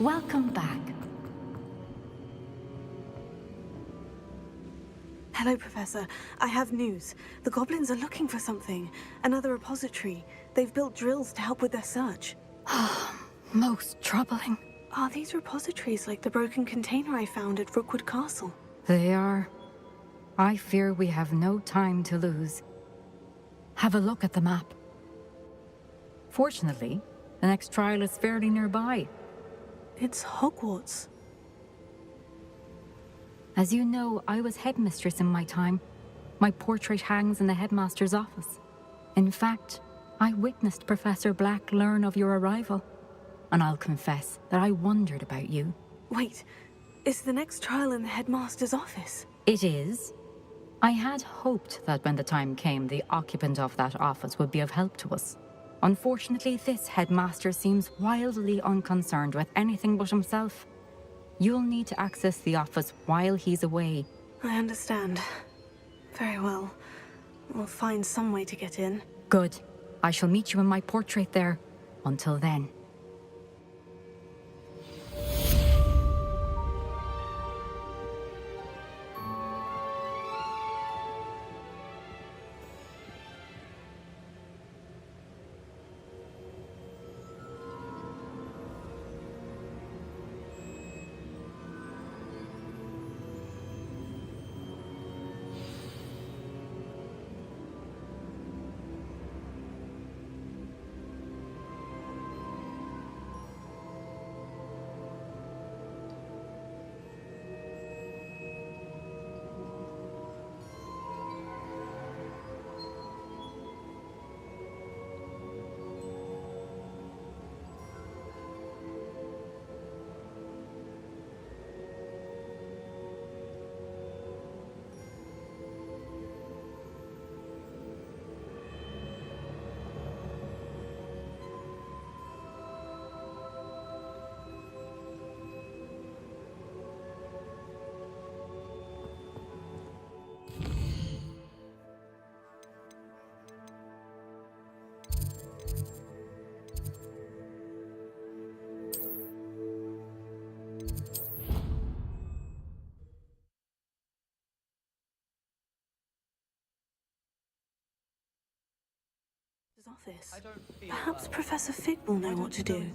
Welcome back. Hello, Professor. I have news. The goblins are looking for something. Another repository. They've built drills to help with their search. Most troubling. Are these repositories like the broken container I found at Rookwood Castle? They are. I fear we have no time to lose. Have a look at the map. Fortunately, the next trial is fairly nearby. It's Hogwarts. As you know, I was headmistress in my time. My portrait hangs in the headmaster's office. In fact, I witnessed Professor Black learn of your arrival. And I'll confess that I wondered about you. Wait, is the next trial in the headmaster's office? It is. I had hoped that when the time came, the occupant of that office would be of help to us. Unfortunately, this headmaster seems wildly unconcerned with anything but himself. You'll need to access the office while he's away. I understand. Very well. We'll find some way to get in. Good. I shall meet you in my portrait there. Until then. Office. Perhaps Professor Fig will know what to do.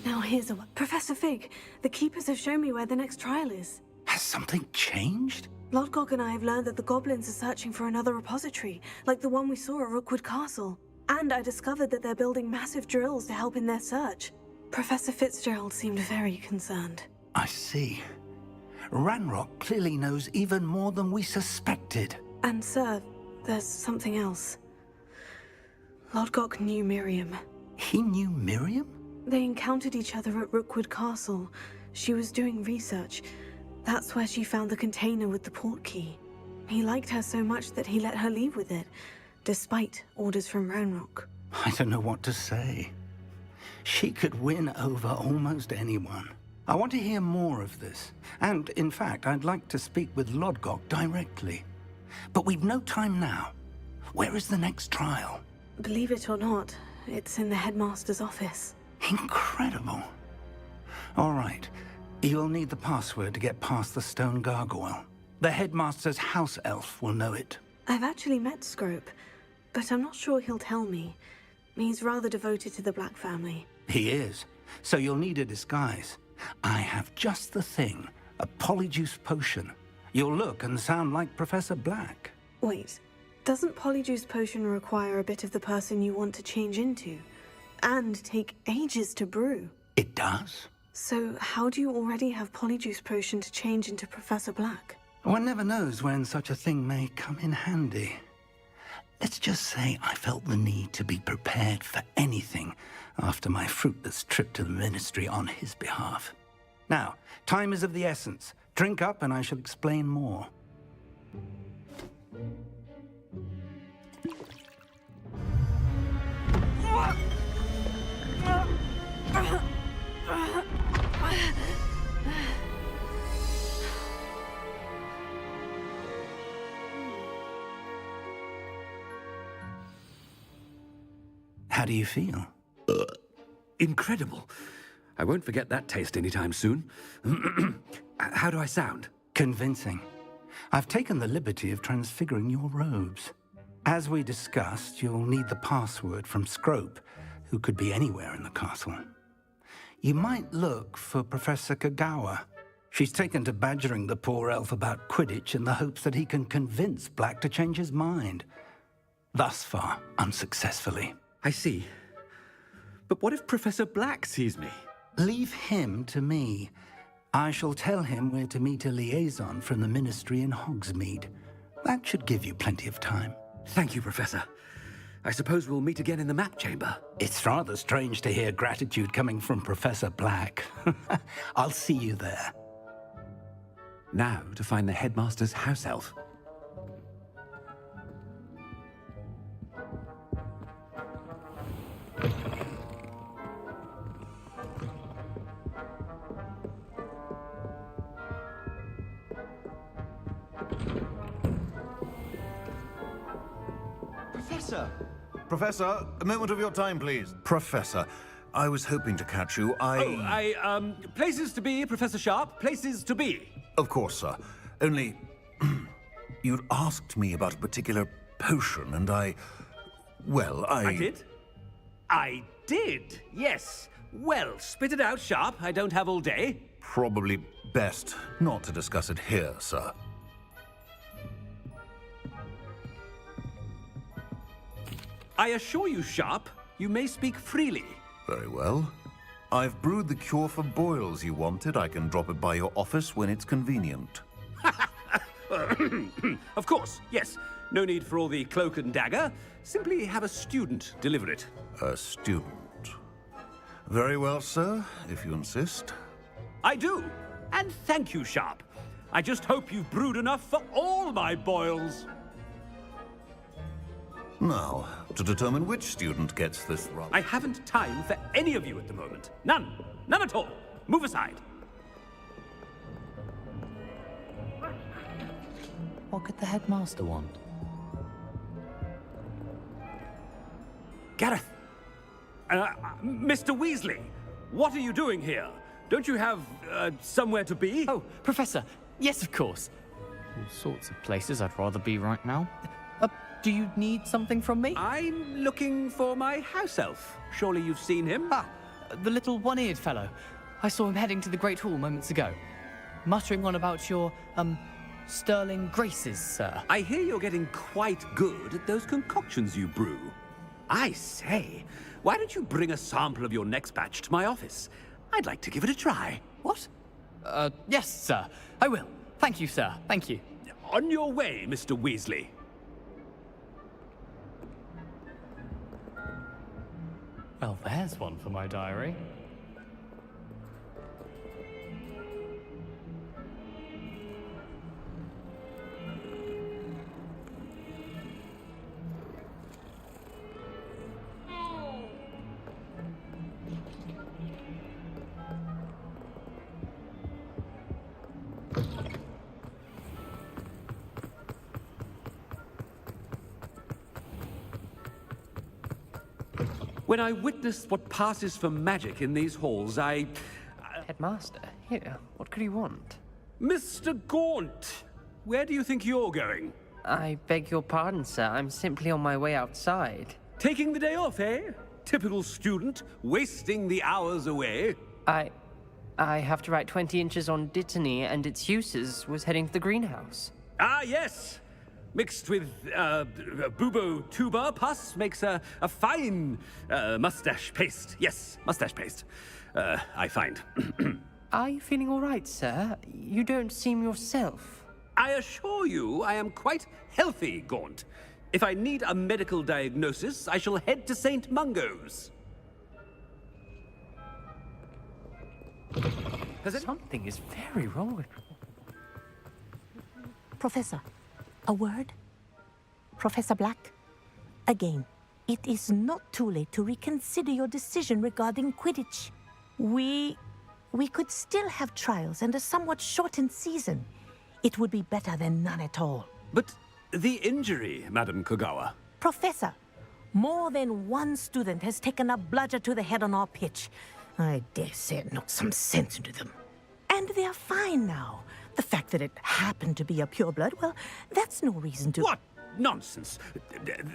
Now here's a... Professor Fig, the Keepers have shown me where the next trial is. Has something changed? Lodgok and I have learned that the goblins are searching for another repository, like the one we saw at Rookwood Castle. And I discovered that they're building massive drills to help in their search. Professor Fitzgerald seemed very concerned. I see. Ranrock clearly knows even more than we suspected. And sir, there's something else. Lodgok knew Miriam. He knew Miriam? They encountered each other at Rookwood Castle. She was doing research. That's where she found the container with the port key. He liked her so much that he let her leave with it, despite orders from Ranrock. I don't know what to say. She could win over almost anyone. I want to hear more of this. And, in fact, I'd like to speak with Lodgok directly. But we've no time now. Where is the next trial? Believe it or not, it's in the headmaster's office. Incredible. All right. You'll need the password to get past the stone gargoyle. The headmaster's house elf will know it. I've actually met Scrope, but I'm not sure he'll tell me. He's rather devoted to the Black family. He is. So you'll need a disguise. I have just the thing. A polyjuice potion. You'll look and sound like Professor Black. Wait, doesn't polyjuice potion require a bit of the person you want to change into? And take ages to brew? It does. So how do you already have polyjuice potion to change into Professor Black? One never knows when such a thing may come in handy. Let's just say I felt the need to be prepared for anything after my fruitless trip to the Ministry on his behalf. Now, time is of the essence. Drink up and I shall explain more. How do you feel? Incredible. I won't forget that taste anytime soon. How do I sound? Convincing. I've taken the liberty of transfiguring your robes. As we discussed, you'll need the password from Scrope, who could be anywhere in the castle. You might look for Professor Kagawa. She's taken to badgering the poor elf about Quidditch in the hopes that he can convince Black to change his mind. Thus far, unsuccessfully. I see. But what if Professor Black sees me? Leave him to me. I shall tell him where to meet a liaison from the Ministry in Hogsmeade. That should give you plenty of time. Thank you, Professor. I suppose we'll meet again in the map chamber. It's rather strange to hear gratitude coming from Professor Black. I'll see you there. Now to find the headmaster's house elf. Professor, a moment of your time, please. Professor, I was hoping to catch you. Places to be, Professor Sharp. Places to be. Of course, sir. Only, you'd asked me about a particular potion, and I did? I did, yes. Well, spit it out, Sharp. I don't have all day. Probably best not to discuss it here, sir. I assure you, Sharp, you may speak freely. Very well. I've brewed the cure for boils you wanted. I can drop it by your office when it's convenient. Of course, yes. No need for all the cloak and dagger. Simply have a student deliver it. A student. Very well, sir, if you insist. I do. And thank you, Sharp. I just hope you've brewed enough for all my boils. Now, to determine which student gets this run. I haven't time for any of you at the moment. None. None at all. Move aside. What could the headmaster want? Gareth! Mr. Weasley, what are you doing here? Don't you have, somewhere to be? Oh, Professor, yes, of course. All sorts of places I'd rather be right now. Do you need something from me? I'm looking for my house elf. Surely you've seen him? Ah, the little one-eared fellow. I saw him heading to the Great Hall moments ago, muttering on about your, sterling graces, sir. I hear you're getting quite good at those concoctions you brew. I say, why don't you bring a sample of your next batch to my office? I'd like to give it a try. What? Yes, sir. I will. Thank you, sir. Thank you. On your way, Mr. Weasley. Well, there's one for my diary. When I witness what passes for magic in these halls, Headmaster, here, what could you want? Mr. Gaunt, where do you think you're going? I beg your pardon, sir. I'm simply on my way outside. Taking the day off, eh? Typical student, wasting the hours away. I have to write 20 inches on Dittany and its uses. Was heading to the greenhouse. Ah, yes! Mixed with, bubo tuber pus makes a fine, mustache paste. Yes, mustache paste. I find. Are you feeling all right, sir? You don't seem yourself. I assure you I am quite healthy, Gaunt. If I need a medical diagnosis, I shall head to St. Mungo's. Something is very wrong with... Professor, a word? Professor Black? Again, it is not too late to reconsider your decision regarding Quidditch. We could still have trials and a somewhat shortened season. It would be better than none at all. But the injury, Madam Kogawa. Professor, more than one student has taken a bludger to the head on our pitch. I dare say it knocked some sense into them. And they are fine now. The fact that it happened to be a pureblood, well, that's no reason to... What nonsense!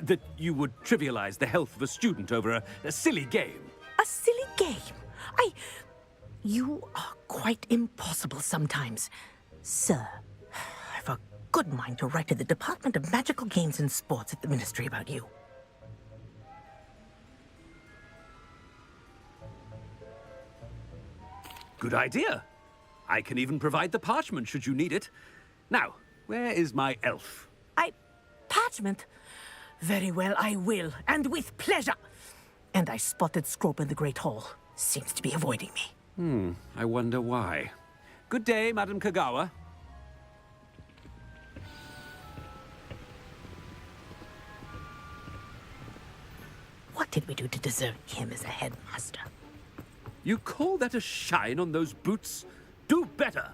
That you would trivialize the health of a student over a silly game. A silly game? You are quite impossible sometimes. Sir, I've a good mind to write to the Department of Magical Games and Sports at the Ministry about you. Good idea. I can even provide the parchment should you need it. Now, where is my elf? Parchment? Very well, I will, and with pleasure. And I spotted Scrope in the Great Hall. Seems to be avoiding me. I wonder why. Good day, Madam Kogawa. What did we do to deserve him as a headmaster? You call that a shine on those boots? Do better!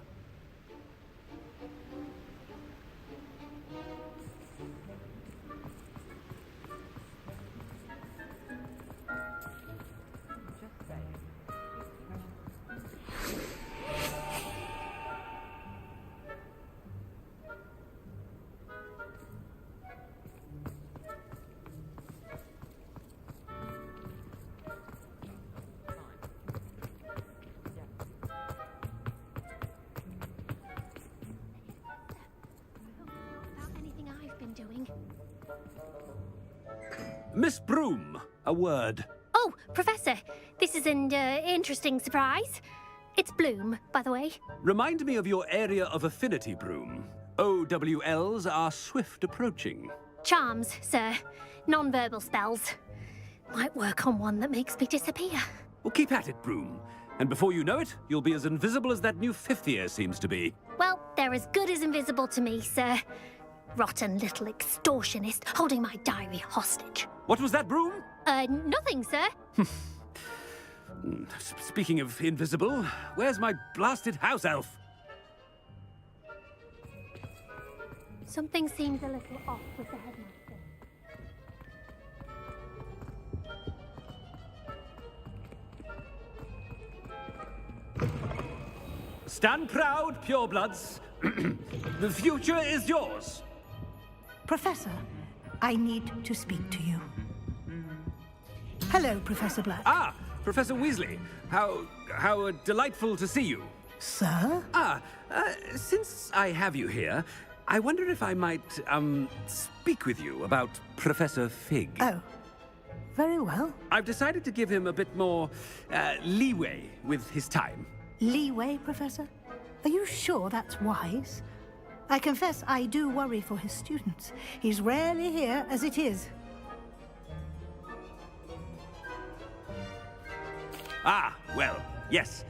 Miss Broom, a word. Oh, Professor, this is an interesting surprise. It's Bloom, by the way. Remind me of your area of affinity, Broom. OWLs are swift approaching. Charms, sir. Non-verbal spells. Might work on one that makes me disappear. Well, keep at it, Broom. And before you know it, you'll be as invisible as that new fifth year seems to be. Well, they're as good as invisible to me, sir. Rotten little extortionist holding my diary hostage. What was that, Broom? Nothing, sir. Speaking of invisible, where's my blasted house elf? Something seems a little off with the headmaster. Stand proud, purebloods. The future is yours. Professor, I need to speak to you. Hello, Professor Black. Ah, Professor Weasley. How delightful to see you. Sir? Since I have you here, I wonder if I might, speak with you about Professor Fig. Oh, very well. I've decided to give him a bit more, leeway with his time. Leeway, Professor? Are you sure that's wise? I confess I do worry for his students. He's rarely here as it is. Ah, well, yes.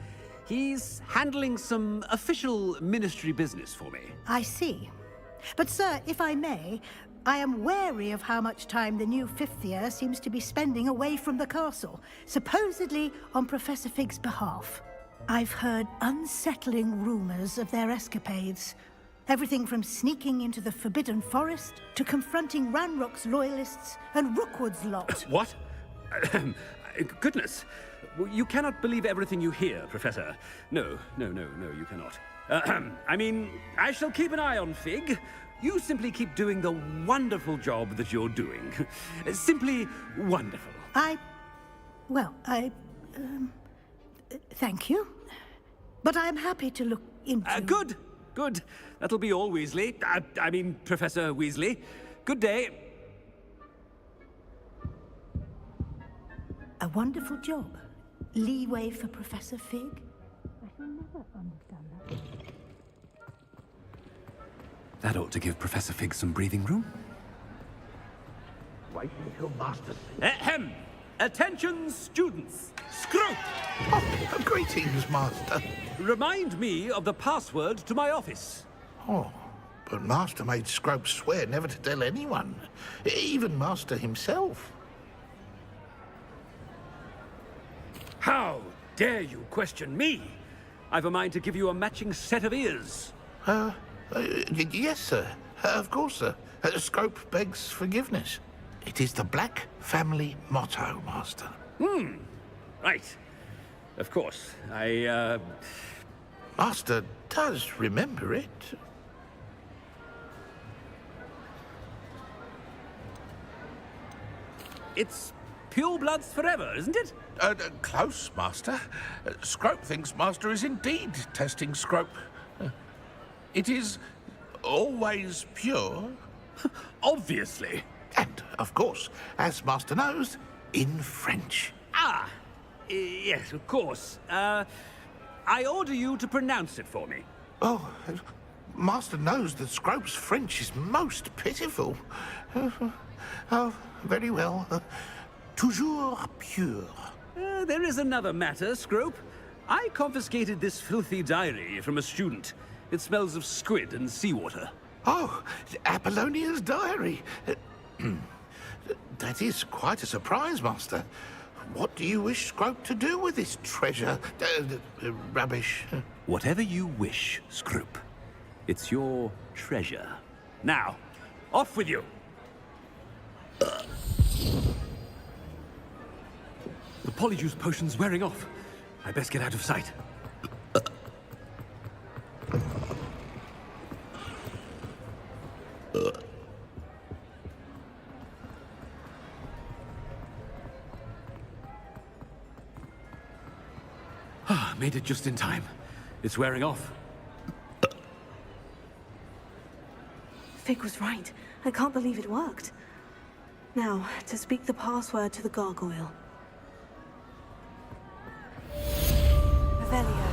He's handling some official ministry business for me. I see. But, sir, if I may, I am wary of how much time the new fifth year seems to be spending away from the castle, supposedly on Professor Fig's behalf. I've heard unsettling rumors of their escapades. Everything from sneaking into the Forbidden Forest to confronting Ranrock's loyalists and Rookwood's lot. What? Goodness. You cannot believe everything you hear, Professor. No, you cannot. I mean, I shall keep an eye on Fig. You simply keep doing the wonderful job that you're doing. Simply wonderful. Thank you. But I'm happy to look into... Good. That'll be all, Weasley. I mean, Professor Weasley. Good day. A wonderful job. Leeway for Professor Fig? I shall never understand that. That ought to give Professor Fig some breathing room. Wait until Master... Ahem! Attention, students! Scrope! Oh, greetings, Master. Remind me of the password to my office. Oh, but Master made Scrope swear never to tell anyone, even Master himself. How dare you question me? I've a mind to give you a matching set of ears. Yes, sir. Of course, sir. Scrope begs forgiveness. It is the Black family motto, Master. Right. Of course. Master does remember it. It's purebloods forever, isn't it? Close, Master. Scrope thinks Master is indeed testing Scrope. It is always pure. Obviously. And, of course, as Master knows, in French. Yes, of course. I order you to pronounce it for me. Oh, Master knows that Scrope's French is most pitiful. Oh, very well. Toujours pure. There is another matter, Scrope. I confiscated this filthy diary from a student. It smells of squid and seawater. Oh, Apollonia's diary. That is quite a surprise, Master. What do you wish Scrope to do with this treasure? Rubbish. Whatever you wish, Scrope. It's your treasure. Now, off with you. The polyjuice potion's wearing off. I best get out of sight. Made it just in time. It's wearing off. Fig was right. I can't believe it worked. Now, to speak the password to the gargoyle. Revelio.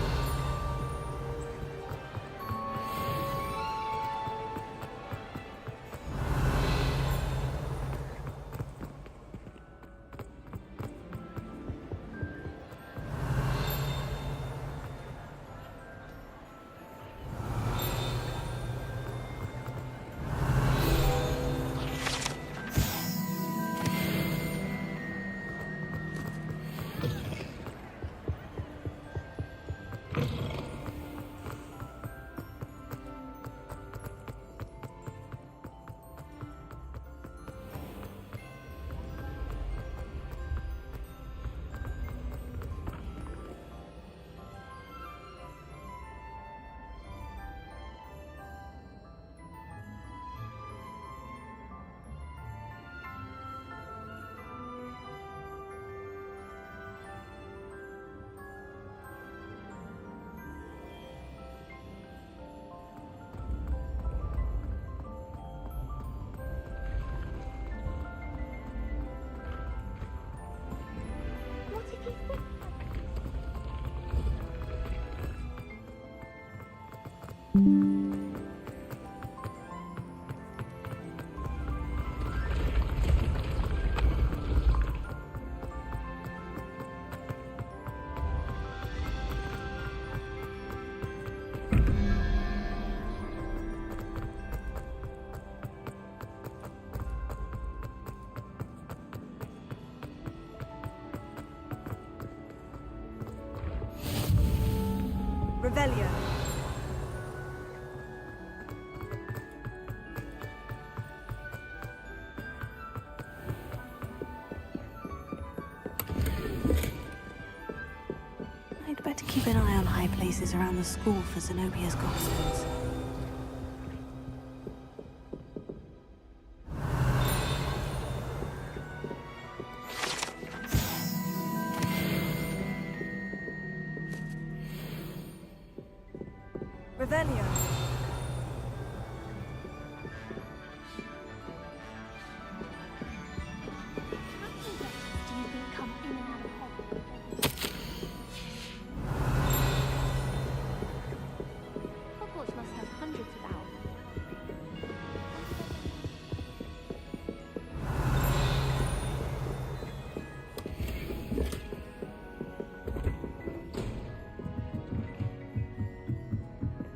Revelio. I'd better keep an eye on high places around the school for Zenobia's gobstones. Revelio. Hogwarts must have hundreds of owls.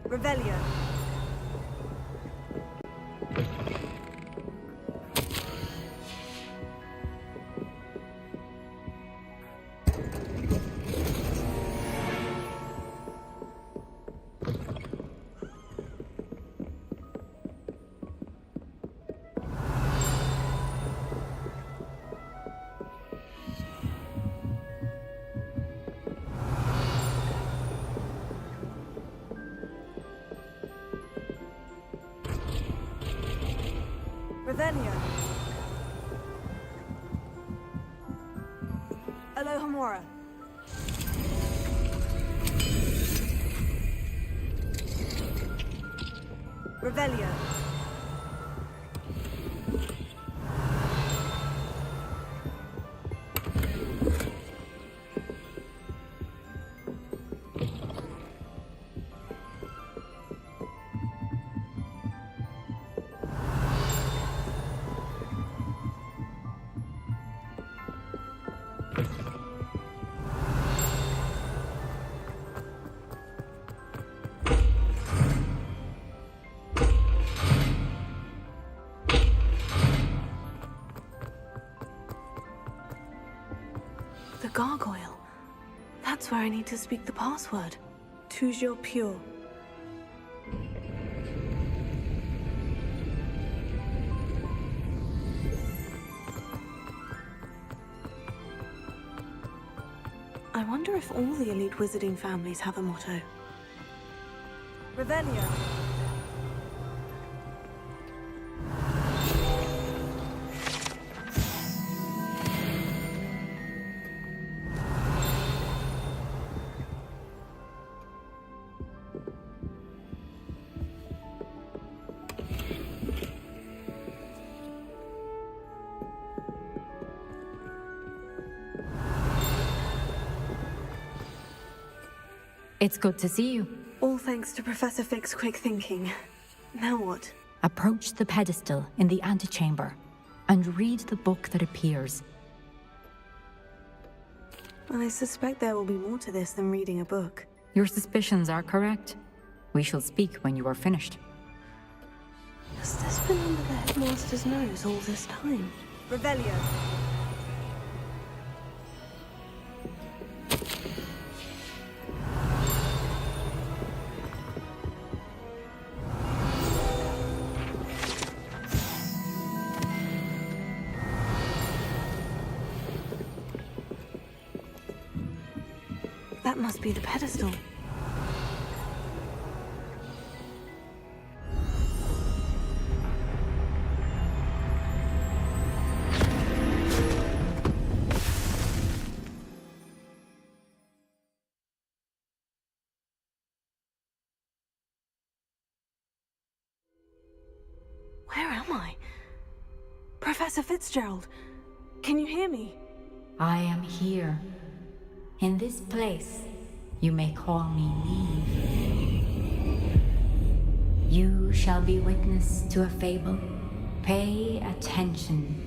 Revelio. Revelio. Alohomora. Revelio. The gargoyle. That's where I need to speak the password. Toujours pure. I wonder if all the elite wizarding families have a motto. Revelio. It's good to see you. All thanks to Professor Fig's quick thinking. Now what? Approach the pedestal in the antechamber and read the book that appears. I suspect there will be more to this than reading a book. Your suspicions are correct. We shall speak when you are finished. Has this been under the headmaster's nose all this time? Revelio. That must be the pedestal. Where am I? Professor Fitzgerald, can you hear me? I am here. In this place, you may call me Neve. You shall be witness to a fable. Pay attention.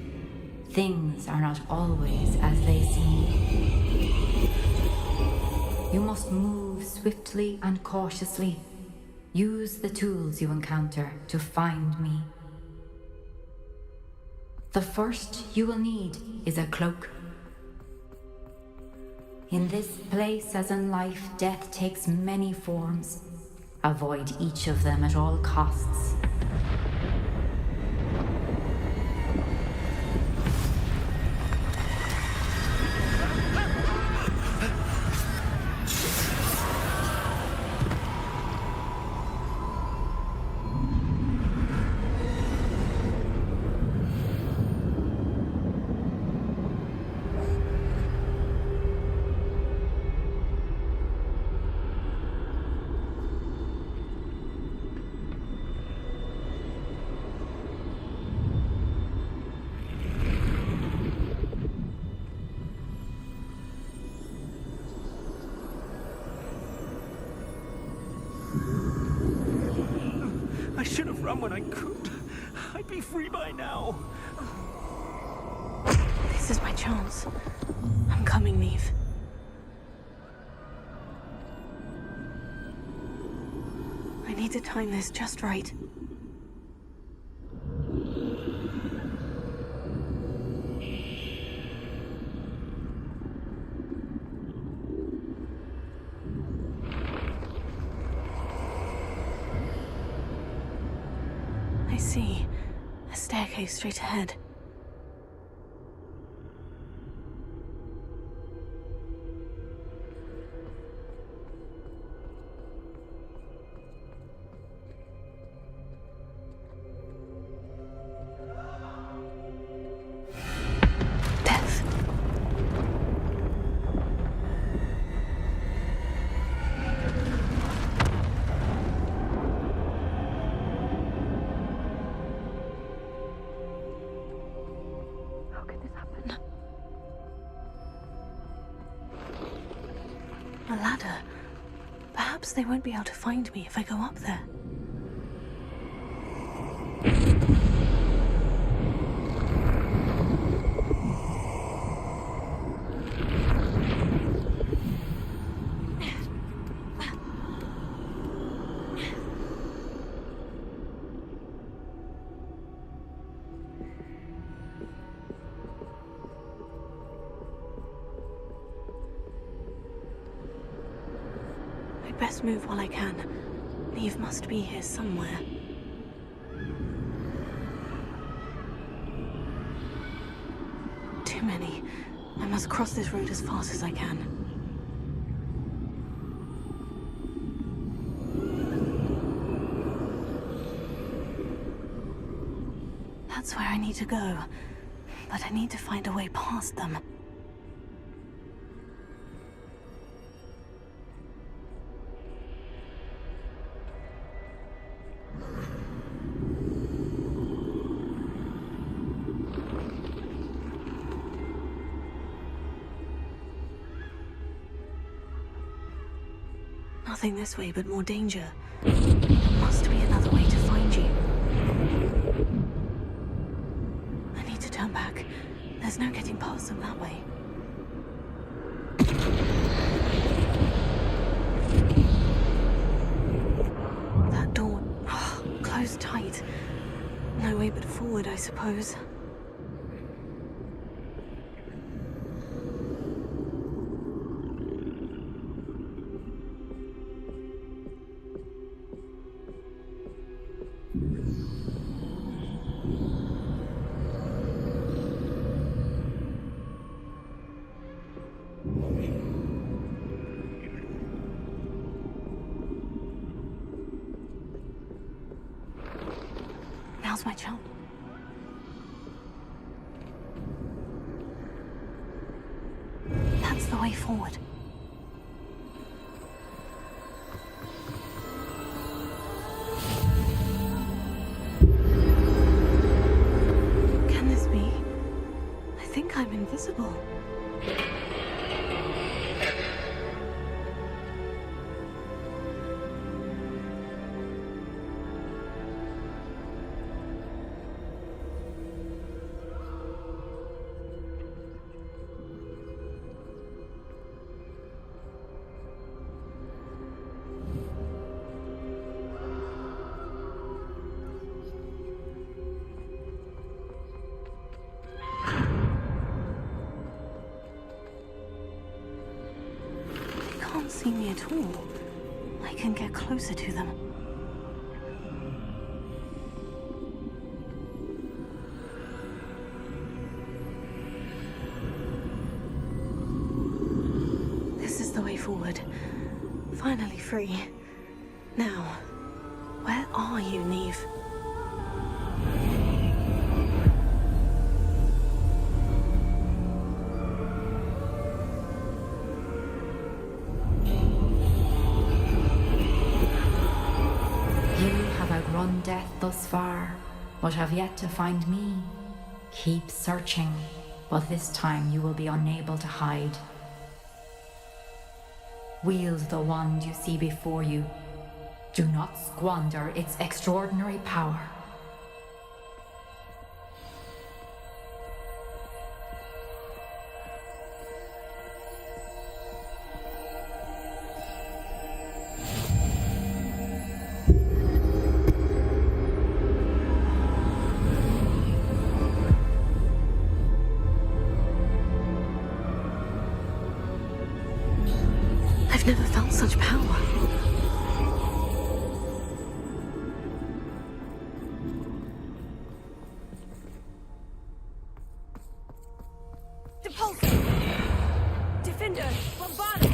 Things are not always as they seem. You must move swiftly and cautiously. Use the tools you encounter to find me. The first you will need is a cloak. In this place, as in life, death takes many forms. Avoid each of them at all costs. I should have run when I could. I'd be free by now. This is my chance. I'm coming, Neve. I need to time this just right. I see. A staircase straight ahead. A ladder. Perhaps they won't be able to find me if I go up there. Best move while I can. Neve must be here somewhere. Too many. I must cross this road as fast as I can. That's where I need to go. But I need to find a way past them. Nothing this way, but more danger. There must be another way to find you. I need to turn back. There's no getting past them that way. That door, closed tight. No way but forward, I suppose. Now's my chance. That's the way forward. Can this be? I think I'm invisible. see me at all, I can get closer to them. This is the way forward. Finally free. Now, where are you, Neve? Outrun death thus far, but have yet to find me. Keep searching, but this time you will be unable to hide. Wield the wand you see before you. Do not squander its extraordinary power. I've never felt such power. Defender, bombard!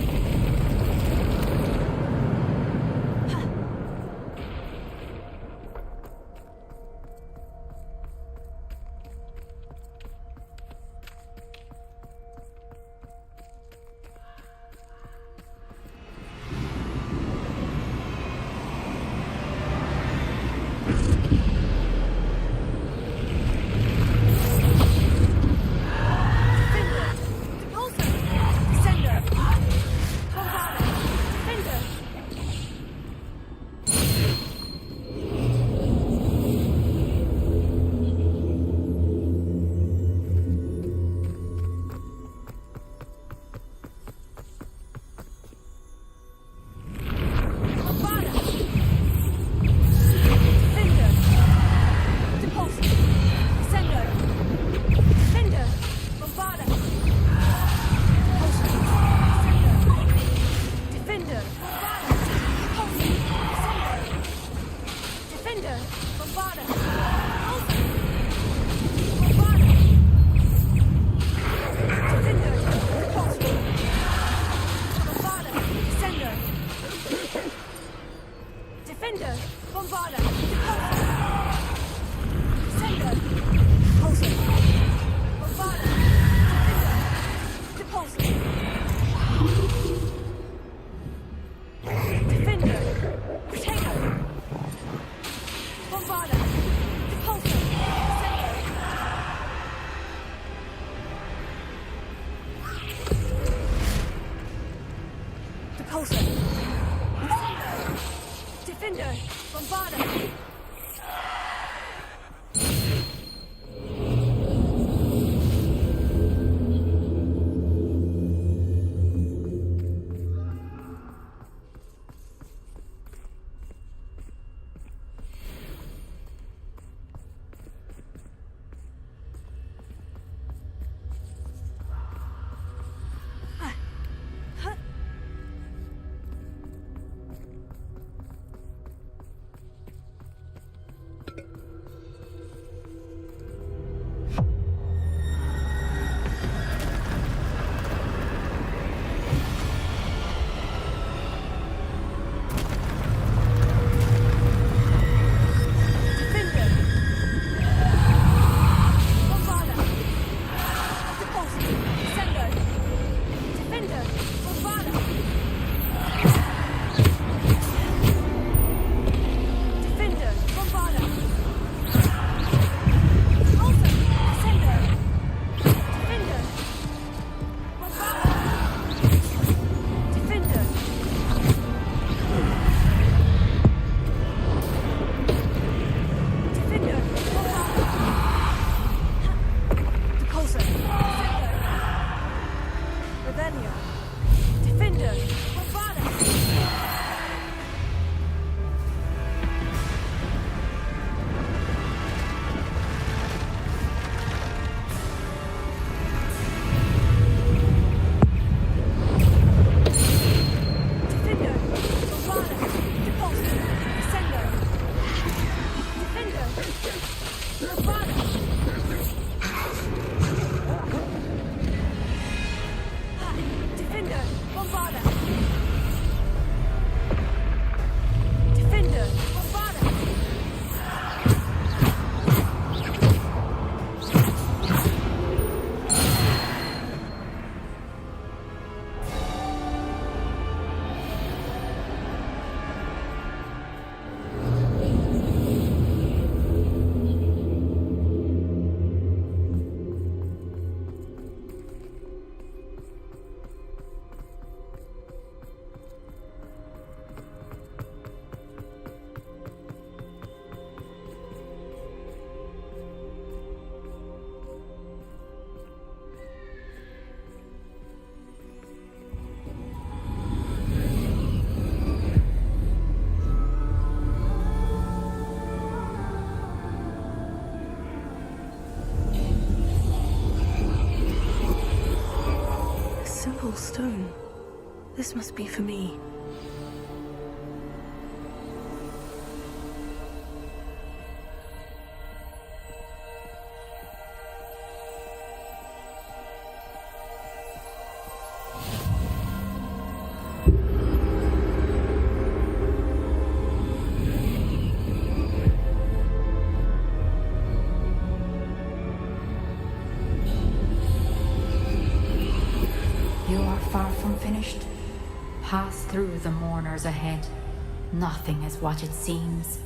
temple stone. This must be for me. You are far from finished. Pass through the mourners ahead. Nothing is what it seems.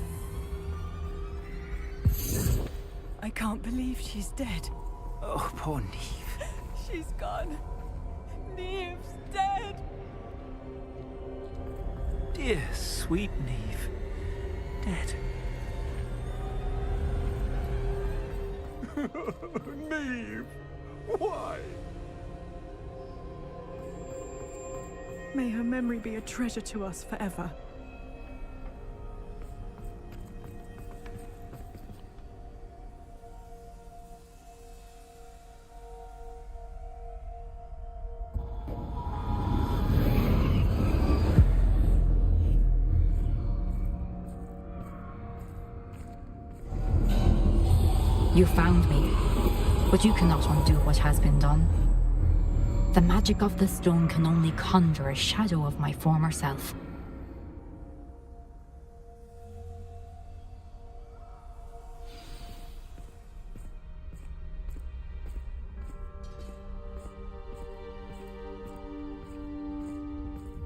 I can't believe she's dead. Oh, poor Neve. She's gone. Neve's dead. Dear, sweet Neve. Dead. Neve! Why? May her memory be a treasure to us forever. You found me, but you cannot undo what has been done. The magic of the stone can only conjure a shadow of my former self.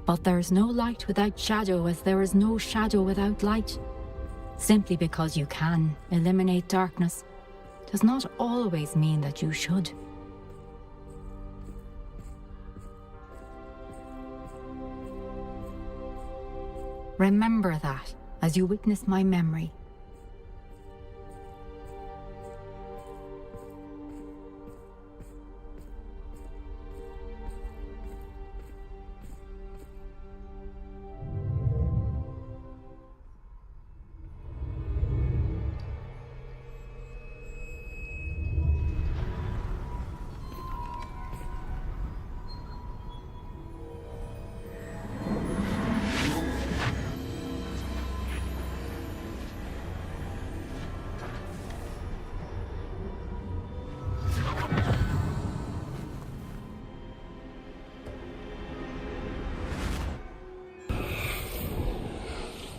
But there is no light without shadow, as there is no shadow without light. Simply because you can eliminate darkness does not always mean that you should. Remember that as you witness my memory.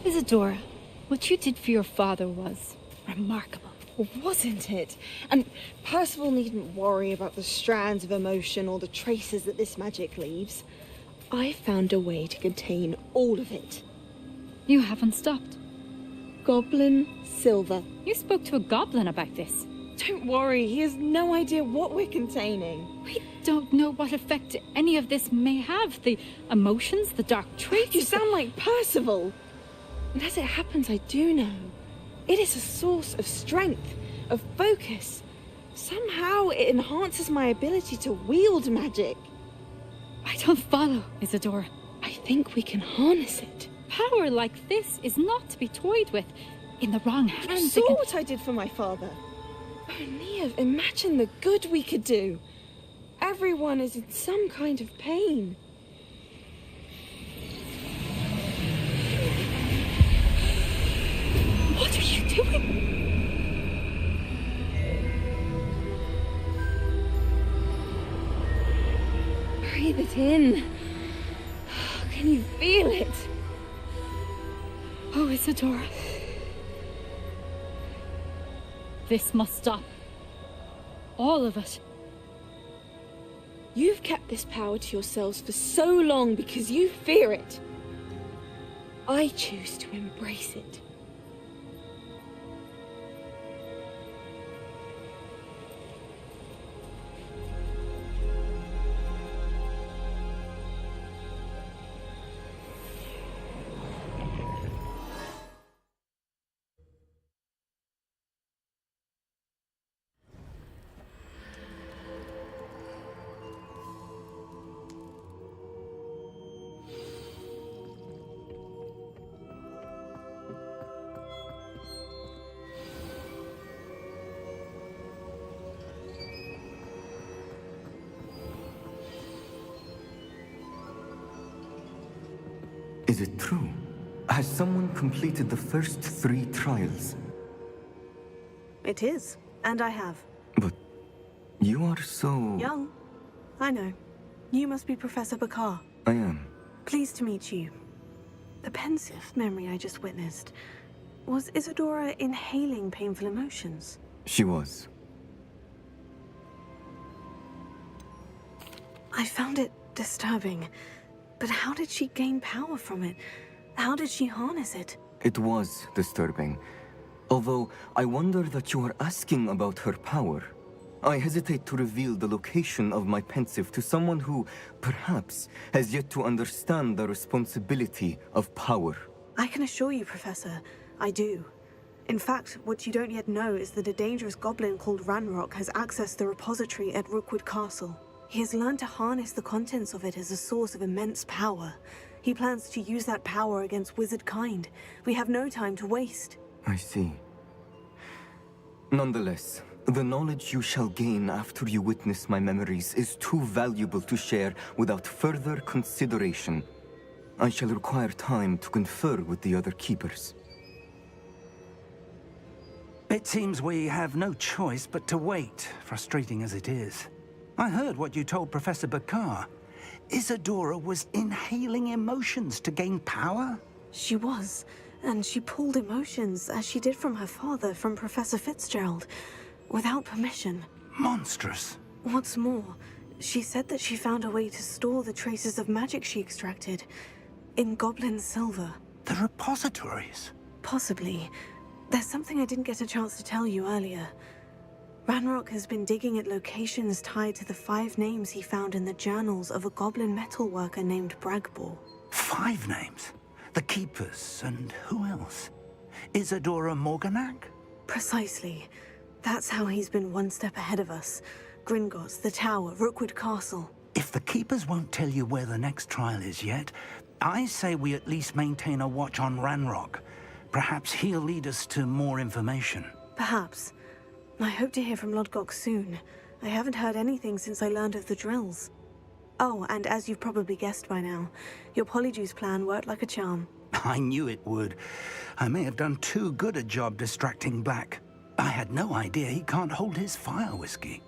Isadora, what you did for your father was remarkable. Wasn't it? And Percival needn't worry about the strands of emotion or the traces that this magic leaves. I found a way to contain all of it. You haven't stopped. Goblin Silver. You spoke to a goblin about this. Don't worry, he has no idea what we're containing. We don't know what effect any of this may have. The emotions, the dark traits. You sound like Percival. And as it happens, I do know. It is a source of strength, of focus. Somehow it enhances my ability to wield magic. I don't follow, Isadora. I think we can harness it. Power like this is not to be toyed with. In the wrong hands, You saw what I did for my father. Oh, Neve, imagine the good we could do. Everyone is in some kind of pain. What are you doing? Breathe it in. Can you feel it? Oh, Isadora. This must stop. All of it. You've kept this power to yourselves for so long because you fear it. I choose to embrace it. Is it true? Has someone completed the first 3 trials? It is, and I have. But you are so... Young. I know. You must be Professor Bakar. I am. Pleased to meet you. The pensive memory I just witnessed. Was Isadora inhaling painful emotions? She was. I found it disturbing. But how did she gain power from it? How did she harness it? It was disturbing. Although, I wonder that you are asking about her power. I hesitate to reveal the location of my pensive to someone who, perhaps, has yet to understand the responsibility of power. I can assure you, Professor, I do. In fact, what you don't yet know is that a dangerous goblin called Ranrock has accessed the repository at Rookwood Castle. He has learned to harness the contents of it as a source of immense power. He plans to use that power against wizard kind. We have no time to waste. I see. Nonetheless, the knowledge you shall gain after you witness my memories is too valuable to share without further consideration. I shall require time to confer with the other keepers. It seems we have no choice but to wait, frustrating as it is. I heard what you told Professor Bakar. Isadora was inhaling emotions to gain power? She was, and she pulled emotions, as she did from her father, from Professor Fitzgerald, without permission. Monstrous. What's more, she said that she found a way to store the traces of magic she extracted in goblin silver. The repositories? Possibly. There's something I didn't get a chance to tell you earlier. Ranrock has been digging at locations tied to the 5 names he found in the journals of a goblin metalworker named Bragbor. 5 names? The Keepers, and who else? Isadora Morganac? Precisely. That's how he's been one step ahead of us. Gringotts, the Tower, Rookwood Castle. If the Keepers won't tell you where the next trial is yet, I say we at least maintain a watch on Ranrock. Perhaps he'll lead us to more information. Perhaps. I hope to hear from Lodgok soon. I haven't heard anything since I learned of the drills. Oh, and as you've probably guessed by now, your Polyjuice plan worked like a charm. I knew it would. I may have done too good a job distracting Black. I had no idea he can't hold his fire whiskey.